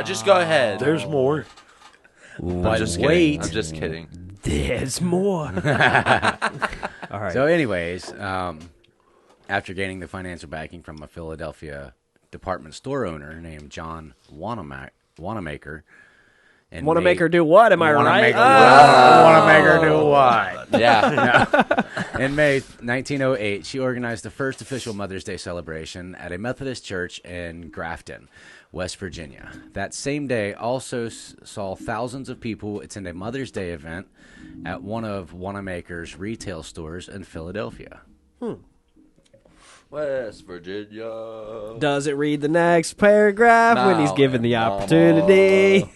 Just go ahead. There's more. I'm just wait. kidding. I'm just kidding. There's more. All right. So anyways, after gaining the financial backing from a Philadelphia department store owner named John Wanamaker... and Want to made- make her do what? Am I Wanna right? make her- wanna make her do what? Yeah. In May 1908, she organized the first official Mother's Day celebration at a Methodist church in Grafton, West Virginia. That same day also saw thousands of people attend a Mother's Day event at one of Wanamaker's retail stores in Philadelphia. West Virginia. Does it read the next paragraph when he's Now given the and opportunity?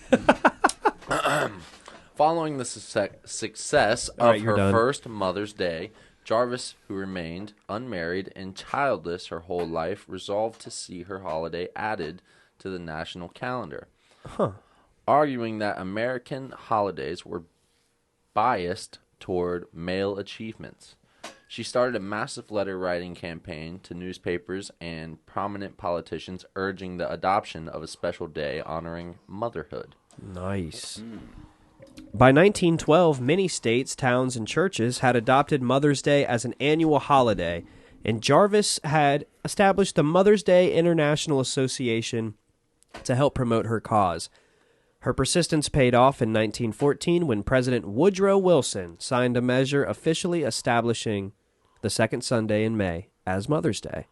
Following the success All of right, you're her done. first Mother's Day, Jarvis, who remained unmarried and childless her whole life, resolved to see her holiday added to the national calendar, arguing that American holidays were biased toward male achievements. She started a massive letter-writing campaign to newspapers and prominent politicians urging the adoption of a special day honoring motherhood. Nice. By 1912, many states, towns, and churches had adopted Mother's Day as an annual holiday, and Jarvis had established the Mother's Day International Association to help promote her cause. Her persistence paid off in 1914 when President Woodrow Wilson signed a measure officially establishing the second Sunday in May as Mother's Day.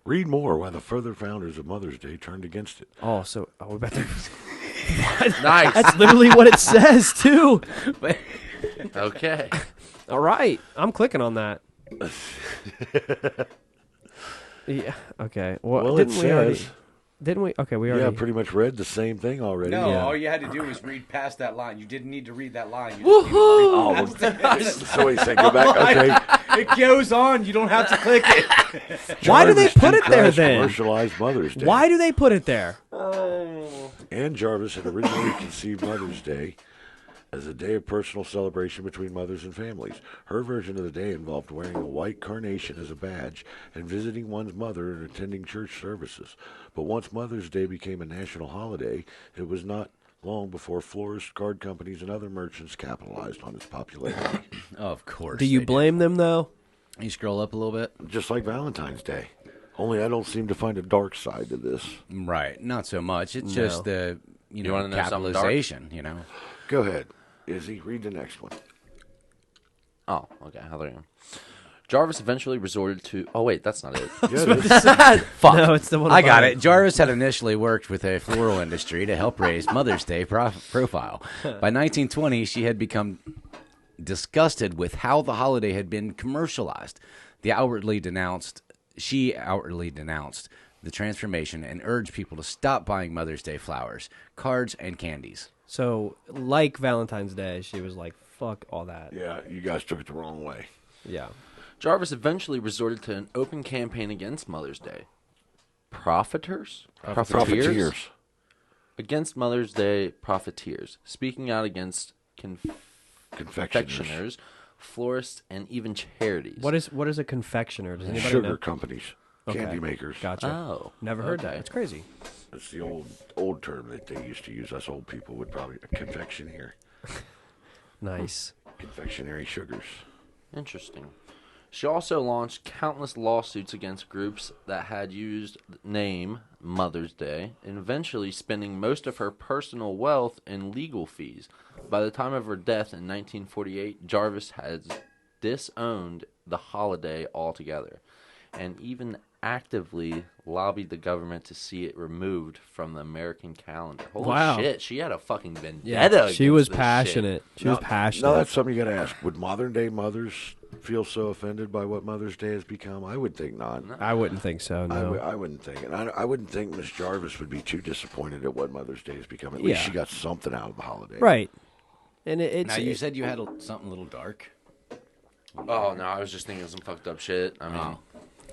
Read more why the further founders of Mother's Day turned against it. Oh, so we're about to... Nice. That's literally what it says, too. Okay. All right. I'm clicking on that. Yeah. Okay. Well, Well, it didn't we already... says... Didn't we? Okay, we Yeah, already... pretty much read the same thing already. No, Yeah. all you had to do was read past that line. You didn't need to read that line. You Oh, so wait a second, go back. Okay. It goes on. You don't have to click it. Why do they Jarvis put it there, Jarvis then? Commercialized Mother's Day. Why do they put it there? Ann Jarvis had originally conceived Mother's Day as a day of personal celebration between mothers and families. Her version of the day involved wearing a white carnation as a badge and visiting one's mother and attending church services. But once Mother's Day became a national holiday, it was not long before florists, card companies, and other merchants capitalized on its popularity. Of course. Do you they blame them, though? did. You scroll up a little bit? Just like Valentine's Day. Only I don't seem to find a dark side to this. Right. Not so much. It's No. just the, You wanna know something dark? capitalization, you know. Go ahead, Izzy. Read the next one. Oh, okay. How there you go. Jarvis eventually resorted to. Oh wait, that's not it. Yeah, it is. Fuck. No, it's the one I got above. it. Jarvis had initially worked with a floral industry to help raise Mother's Day profile. By 1920, she had become disgusted with how the holiday had been commercialized. She outwardly denounced the transformation and urged people to stop buying Mother's Day flowers, cards, and candies. So, like Valentine's Day, she was like, fuck all that. Yeah, you guys took it the wrong way. Yeah. Jarvis eventually resorted to an open campaign against Mother's Day. Profiteers? Profiteers. Against Mother's Day profiteers. Speaking out against Confectioners. confectioners, florists, and even charities. What is a confectioner? Does anybody Sugar know? companies. Okay. Candy makers. Gotcha. Oh. Never heard that. okay. It's crazy. That's the old term that they used to use. Us old people would probably a confectioner. Nice. Confectionery sugars. Interesting. She also launched countless lawsuits against groups that had used the name Mother's Day, and eventually spending most of her personal wealth in legal fees. By the time of her death in 1948, Jarvis has disowned the holiday altogether, and even actively lobbied the government to see it removed from the American calendar. Holy Wow. shit, she had a fucking Yeah. vendetta. She was against this passionate. shit. She was passionate. No, that's something you got to ask. Would modern day mothers feel so offended by what Mother's Day has become? I would think not. I wouldn't think so, no. I wouldn't think it. I wouldn't think Miss Jarvis would be too disappointed at what Mother's Day has become. At least Yeah. she got something out of the holiday. Right. And it's... Now, you said you had something a little dark. Oh, no, I was just thinking of some fucked up shit. I mean...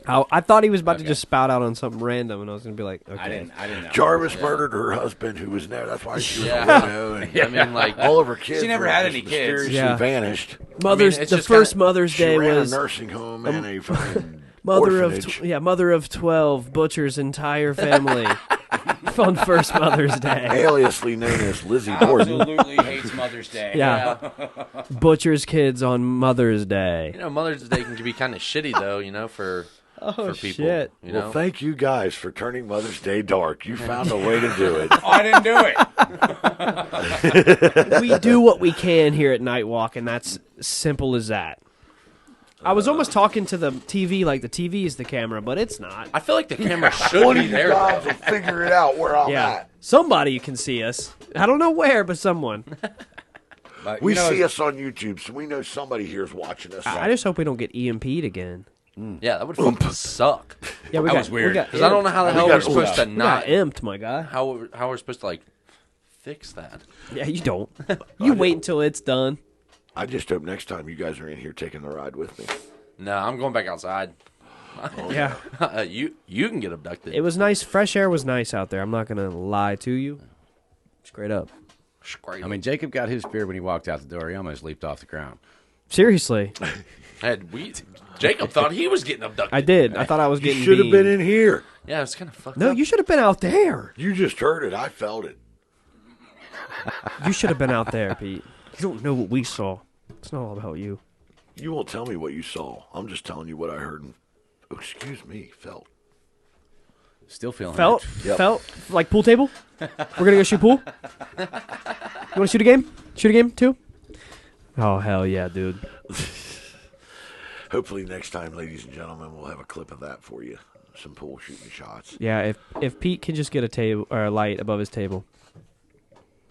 I thought he was about to Okay. just spout out on something random, and I was going to be like, okay. I didn't know. Jarvis murdered her husband, who was there. That's why she was Yeah. a widow. And I mean, like... all of her kids. She never were had just any kids. mysteriously Yeah. vanished. Mother's, it's the just first kinda- Mother's She Day ran was a nursing home and a fucking mother orphanage. mother of 12 butchers entire family on first Mother's Day. aliasly known as Lizzie Borden. Absolutely hates Mother's Day. Yeah. Butcher's kids on Mother's Day. You know, Mother's Day can be kind of shitty, though, you know, for people. shit. You know? Well, thank you guys for turning Mother's Day dark. You found a way to do it. I didn't do it. We do what we can here at Nightwalk, and that's simple as that. I was almost talking to the TV like the TV is the camera, but it's not. I feel like the camera should One be of you there. guys will figure it out where I'm Yeah. at. Somebody can see us. I don't know where, but someone. But, We you know, see us on YouTube, so we know somebody here's watching us. I just hope we don't get EMP'd again. Yeah, that would fucking suck. Yeah, we That got was weird. Because I don't know how the hell got we're supposed to We not... got imped, my guy. How we're supposed to, like, fix that. Yeah, you don't. You wait until it's done. I just hope next time you guys are in here taking the ride with me. No, I'm going back outside. Yeah. You can get abducted. It was nice. Fresh air was nice out there. I'm not going to lie to you. Straight up. I mean, Jacob got his fear when he walked out the door. He almost leaped off the ground. Seriously. Jacob thought he was getting abducted. I did. I thought I was You getting should have been beamed. in here. Yeah, it was kind of fucked No, up. you should have been out there. You just heard it. I felt it. You should have been out there, Pete. You don't know what we saw. It's not all about you. You won't tell me what you saw. I'm just telling you what I heard. And, oh, excuse me, felt. Still feeling Felt? it. Yep. Felt? Like pool table? We're going to go shoot pool? You want to shoot a game? Shoot a game too? Oh, hell yeah, dude. Hopefully next time, ladies and gentlemen, we'll have a clip of that for you. Some pool shooting shots. Yeah, if Pete can just get a table or a light above his table,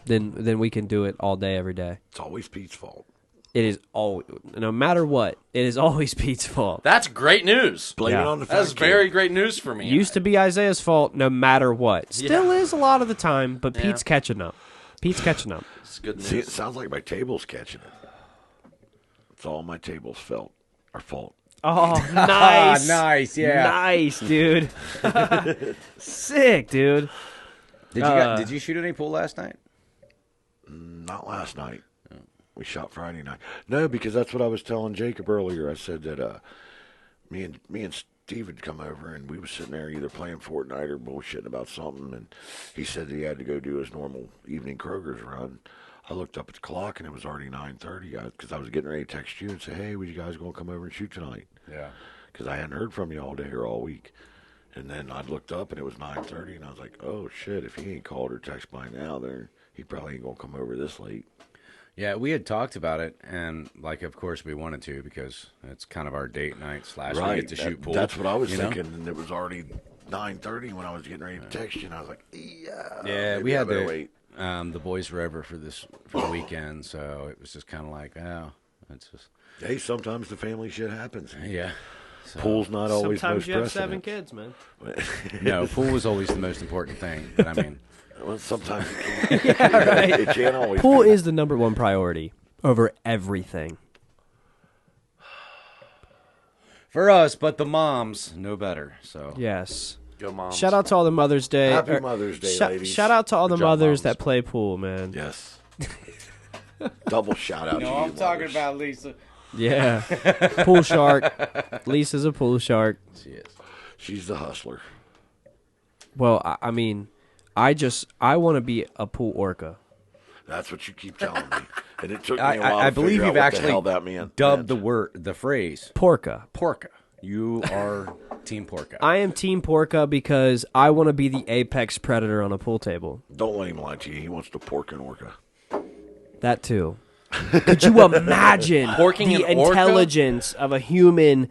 then we can do it all day, every day. It's always Pete's fault. It is always, no matter what, it is always Pete's fault. That's great news. Blame Yeah. it on the That's fat very kid. great news for me. Used to be Isaiah's fault no matter what. Still Yeah. is a lot of the time, but Yeah. Pete's catching up. Pete's catching up. It's good See, it news. sounds like my table's catching it. It's all my table's fault. Oh, nice. Nice, yeah. Nice, dude. Sick, dude. Did you shoot any pool last night? Not last night. We shot Friday night. No, because that's what I was telling Jacob earlier. I said that me and Steve had come over, and we was sitting there either playing Fortnite or bullshitting about something, and he said that he had to go do his normal evening Kroger's run. I looked up at the clock, and it was already 9:30, because I was getting ready to text you and say, hey, was you guys going to come over and shoot tonight? Yeah. Because I hadn't heard from you all day or all week. And then I looked up, and it was 9:30, and I was like, oh, shit, if he ain't called or texted by now, then he probably ain't going to come over this late. Yeah, we had talked about it, and, like, of course we wanted to because it's kind of our date night / we get to shoot pool. That's what I was thinking, know? and it was already 9:30 when I was getting ready to text you, and I was like, Yeah, we maybe I had better wait. The boys were over for the weekend, so it was just kind of like, oh, it's just... Hey, sometimes the family shit happens. Yeah. So, Pool's not always Sometimes most you have precedent. 7 kids, man. no, pool was always the most important thing, but I mean... Well, sometimes it can't, it can't always Pool be. is the number one priority over everything. For us, but the moms know better, so... Yes. Go moms. Shout out to all the Mother's Day. Happy Mother's Day, ladies. Shout out to all the Good job, mothers moms. that play pool, man. Yes. Double shout out to you, mothers. Lisa. Yeah. Pool shark. Lisa's a pool shark. She is. She's the hustler. Well, I mean, I want to be a pool orca. That's what you keep telling me. And it took me a while I to believe figure you've out what actually the hell that meant. dubbed the phrase Porca. porca. You are Team Porca. I am Team Porca because I want to be the apex predator on a pool table. Don't let him lie to you. He wants to pork an orca. That too. Could you imagine Porking the an orca? intelligence of a human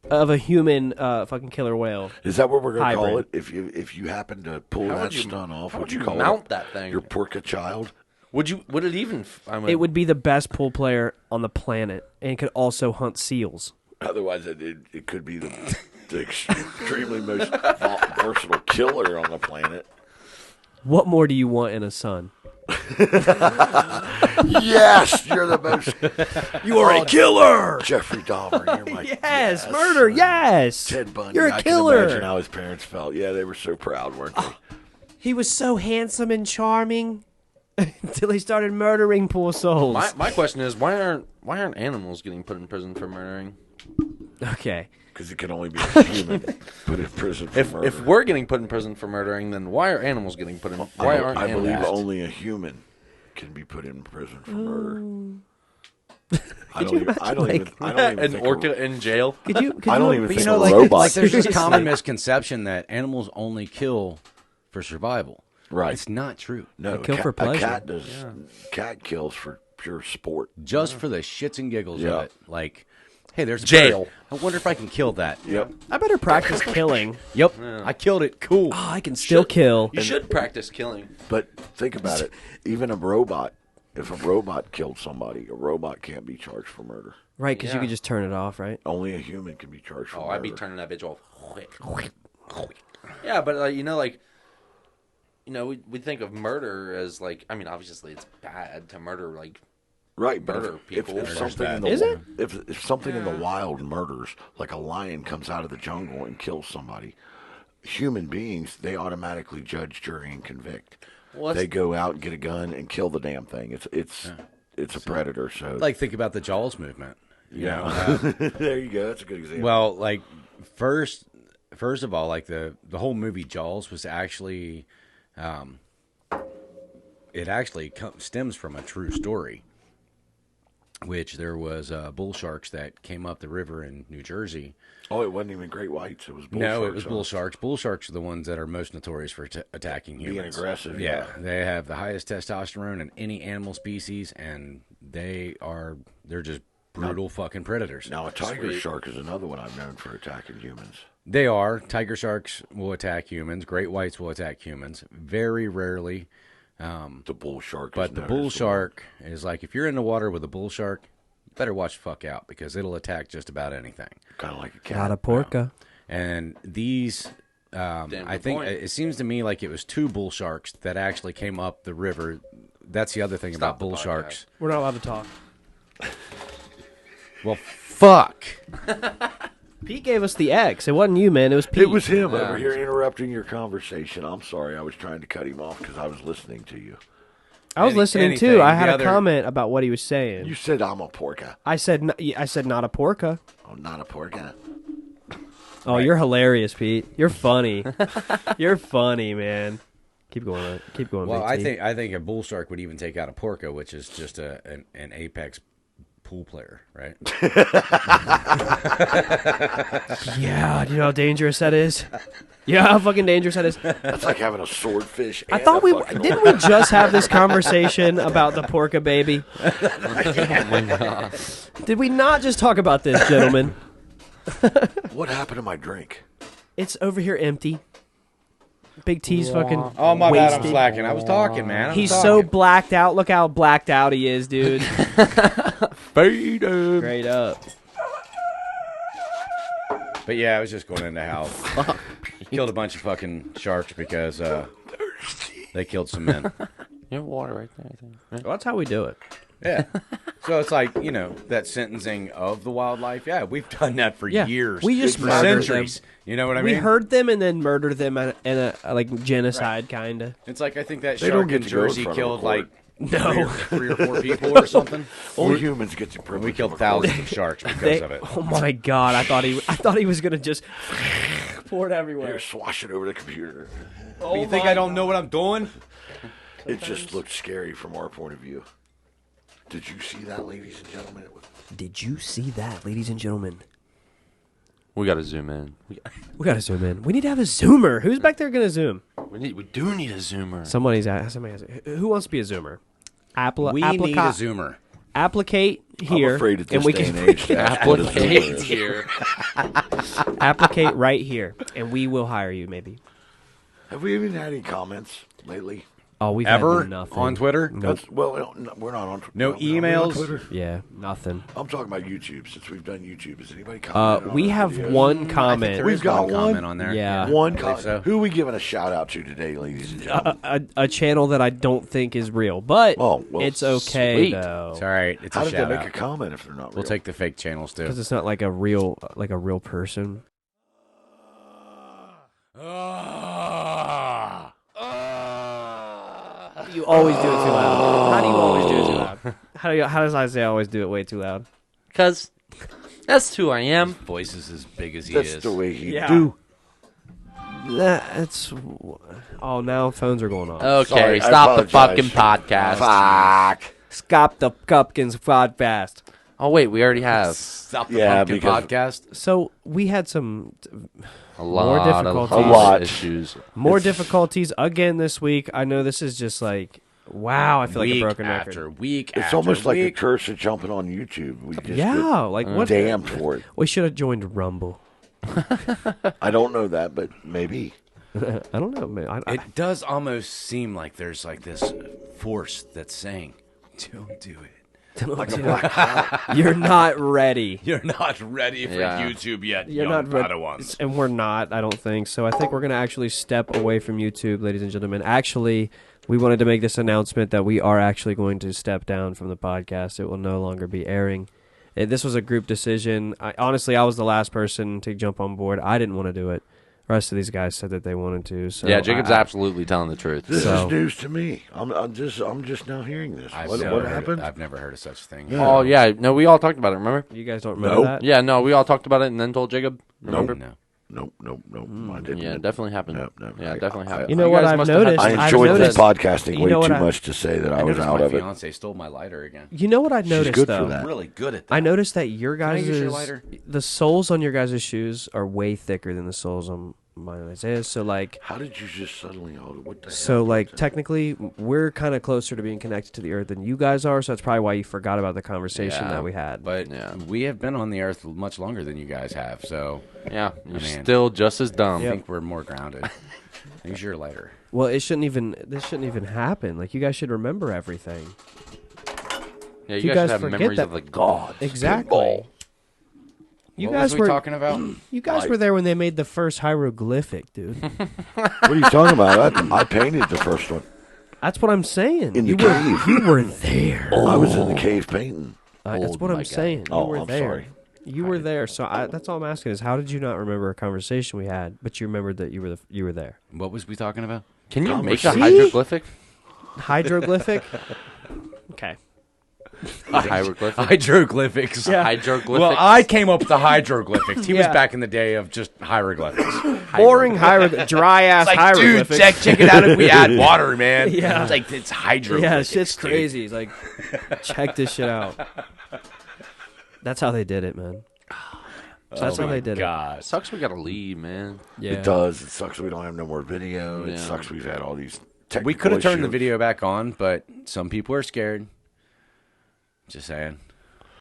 fucking killer whale? Is that what we're going to call Hybrid. it? If you happen to pull How that would you- stunt off, how would would you you call mount it that thing? your porca child? Would it even? I mean, It would be the best pool player on the planet, and it could also hunt seals. Otherwise, it could be the extremely most versatile killer on the planet. What more do you want in a son? Yes, you're the most. You are a killer. Jeffrey Dahmer. You're my Yes, murder. Yes, Ted Bundy. You're a I killer. can imagine how his parents felt. Yeah, they were so proud, weren't they? He was so handsome and charming until he started murdering poor souls. my question is why aren't animals getting put in prison for murdering? Okay. Because it can only be a human put in prison for murder. If we're getting put in prison for murdering, then why are animals getting put in? Why aren't I believe animals? only a human can be put in prison for murder. I don't even An think orca in jail? Could you? I don't even But think you know, a like, robot. like there's this Seriously. common misconception that animals only kill for survival. Right. It's not true. No, They kill for pleasure. A cat does. Cat kills for pure sport. Just for the shits and giggles Yeah. of it. Like, hey, there's a Jail. bird. I wonder if I can kill that. Yep. I better practice killing. Yep. I killed it. Cool. Oh, I can still kill. You should practice killing. But think about it. Even a robot, if a robot killed somebody, a robot can't be charged for murder. Right, because you Yeah. could just turn it off, right? Only a human can be charged for Oh, murder. I'd be turning that bitch off. Yeah, but we think of murder as like, I mean, obviously it's bad to murder like Right, but murder people. if something in the Is it? if something in the wild murders, like a lion comes out of the jungle and kills somebody, human beings they automatically judge, jury, and convict. Well, They go out and get a gun and kill the damn thing. It's a predator. So Like, think about the Jaws movement. You know, there you go. That's a good example. well, like, first of all, like, the whole movie Jaws was actually, it actually stems from a true story. Which there was bull sharks that came up the river in New Jersey. oh, it wasn't even great whites. It was bull No, sharks, it was huh? bull sharks. Bull sharks are the ones that are most notorious for attacking Being humans. aggressive. Yeah, they have the highest testosterone in any animal species, and they're just brutal fucking predators. Now a tiger shark is another one I've known for attacking humans. They are. Tiger sharks will attack humans. Great whites will attack humans. Very rarely. The bull shark. But is the known bull as the shark is like, if you're in the water with a bull shark, you better watch the fuck out because it'll attack just about anything. kind of like a cat. Not a porca. And these, I good think point. it seems to me like it was 2 bull sharks that actually came up the river. That's the other thing Stop about the bull podcast. sharks. We're not allowed to talk. Well, fuck. Pete gave us the X. It wasn't you, man. It was Pete. It was him over here interrupting your conversation. I'm sorry. I was trying to cut him off because I was listening to you. I was listening anything. too. I The had a other- comment about what he was saying. You said I'm a porca. I said not a porca. I'm not a porca. Oh, Right. you're hilarious, Pete. You're funny. You're funny, man. Keep going. Keep going. Well, Big T. I think a bull shark would even take out a porca, which is just an apex pool player, right? Yeah, do you know how dangerous that is? Yeah, how fucking dangerous that is. That's like having a swordfish. I and thought a we fucking didn't we just have this conversation about the porca baby? Oh my god. Did we not just talk about this, gentlemen? What happened to my drink? It's over here empty. Big T's fucking. Oh, my bad. I'm wasted. slacking. I was talking, man. He's so blacked out. Look how blacked out he is, dude. Faded. Straight up. But yeah, I was just going into how killed a bunch of fucking sharks because they killed some men. You have water right there, I think. Right? Well, that's how we do it. Yeah. So it's like, that sentencing of the wildlife. Yeah, we've done that for Yeah. years. We just for murdered centuries. You know what I We mean? herd them and then murder them in a like genocide kind of. It's like I think that They don't shark get in to go in Jersey front of a killed court. like No. three or four people or something. Only humans get to And privilege. we killed of a court. thousands of sharks because of it. Oh my god! I thought he was gonna just pour it everywhere. Here, swash it over the computer. Oh You think my I don't know what I'm doing? It just looked scary from our point of view. Did you see that, ladies and gentlemen? Did you see that, ladies and gentlemen? We gotta zoom in. We gotta zoom in. We need to have a zoomer. Who's back there gonna zoom? We do need a zoomer. Somebody has. Who wants to be a zoomer? We need a zoomer. Applicate here, I'm afraid at this and we day can and age to ask what a zoomer Applicate is. here. applicate right here, and we will hire you. Maybe. Have we even had any comments lately? Oh, we've Ever had nothing on Twitter? Nope. Well, we're not on. No we're not on emails? Twitter. Yeah, nothing. I'm talking about YouTube. Since we've done YouTube, has anybody commented on We our have videos? one I think comment. there We've is got one one? comment on there. Yeah. One I believe comment. so. Who are we giving a shout out to today, ladies and gentlemen? A channel that I don't think is real, but Oh, well, it's okay sweet. though. It's all right. It's How a did they shout make out. a comment if they're not real? We'll take the fake channels too. Because it's not like a real person. You always do it too loud. How do you always do it too loud? How does Isaiah always do it way too loud? Because that's who I am. Voice is as big as he That's is. the way he Yeah. do. That's now phones are going off. Okay, Sorry, I stop the apologize. fucking podcast. Fuck. Stop the Cupkins podcast. Oh wait, we already have Stop the Yeah, pumpkin because- podcast. So we had some a lot difficulties. of A lot. issues. more difficulties again this week. I know this is just like wow. I feel like a Week broken after record. week It's after almost like a week. curse of jumping on YouTube. We just Yeah, like get what? damned for it. We should have joined Rumble. I don't know that, but maybe. I don't know, man. It does almost seem like there's like this force that's saying, "Don't do it. Like a black cloud. You're not ready. You're not ready for Yeah. YouTube yet, You're young not ready. Padawans." And we're not, I don't think. So I think we're going to actually step away from YouTube, ladies and gentlemen. Actually, we wanted to make this announcement that we are actually going to step down from the podcast. It will no longer be airing. This was a group decision. Honestly, I was the last person to jump on board. I didn't want to do it. The rest of these guys said that they wanted to. So Yeah, Jacob's I- absolutely telling the truth. This So- is news to me. I'm just now hearing this. I've What never heard happened? I've never heard of such thing. Yeah. Oh yeah, no, we all talked about it. Remember? You guys don't remember Nope. that? Yeah, no, we all talked about it and then told Jacob. Remember? No. Nope. I didn't. Yeah, it definitely happened. No. Yeah, it definitely I- happened. You know what guys I've must have had noticed? I some- I've enjoyed noticed- this podcasting You way know what too I- much to say that I was noticed out my of it. fiance stole my lighter again. You know what I noticed, good for though? that. Really good at that. I noticed that your I use your guys' lighter? the soles on your guys' shoes are way thicker than the soles on mine and Isaiah's. So like, How did you just suddenly? What the so hell? like technically, we're kind of closer to being connected to the earth than you guys are. So that's probably why you forgot about the conversation Yeah, that we had. But Yeah. we have been on the earth much longer than you guys have, so Yeah, you're mean- still just as dumb. I Yep. think we're more grounded. Use your lighter. Well, this shouldn't even happen. Like you guys should remember everything. Yeah, You you, guys guys should have forget memories that- of the gods. Exactly. You What guys was we were talking about? you guys were there when they made the first hieroglyphic, dude. What are you talking about? I painted the first one. That's what I'm saying. In the you cave. you were there. I was in the cave painting. That's Old, what my I'm guy. saying. You Oh, were I'm there. sorry. You were there. So that's all I'm asking is how did you not remember a conversation we had, but you remembered that you were there? What was we talking about? Can you make a Conversation. hieroglyphic? Hydroglyphic. Okay. Hieroglyphics. Hydroglyphics. Yeah. Hydroglyphics. Well, I came up with the hydroglyphics. He was back in the day of just hieroglyphics. Boring dry ass Like, hieroglyphics. dude, check it out if we add water, man. Yeah. It's like, it's hydroglyphics. Yeah, shit's dude. crazy. He's like, check this shit out. That's how they did it, man. That's how they did God. Sucks we gotta leave, man. it. Yeah. It does. It sucks we don't have no more video. It Yeah. sucks we've had all these We could have turned the issues. video back on, but some people are scared. Just saying.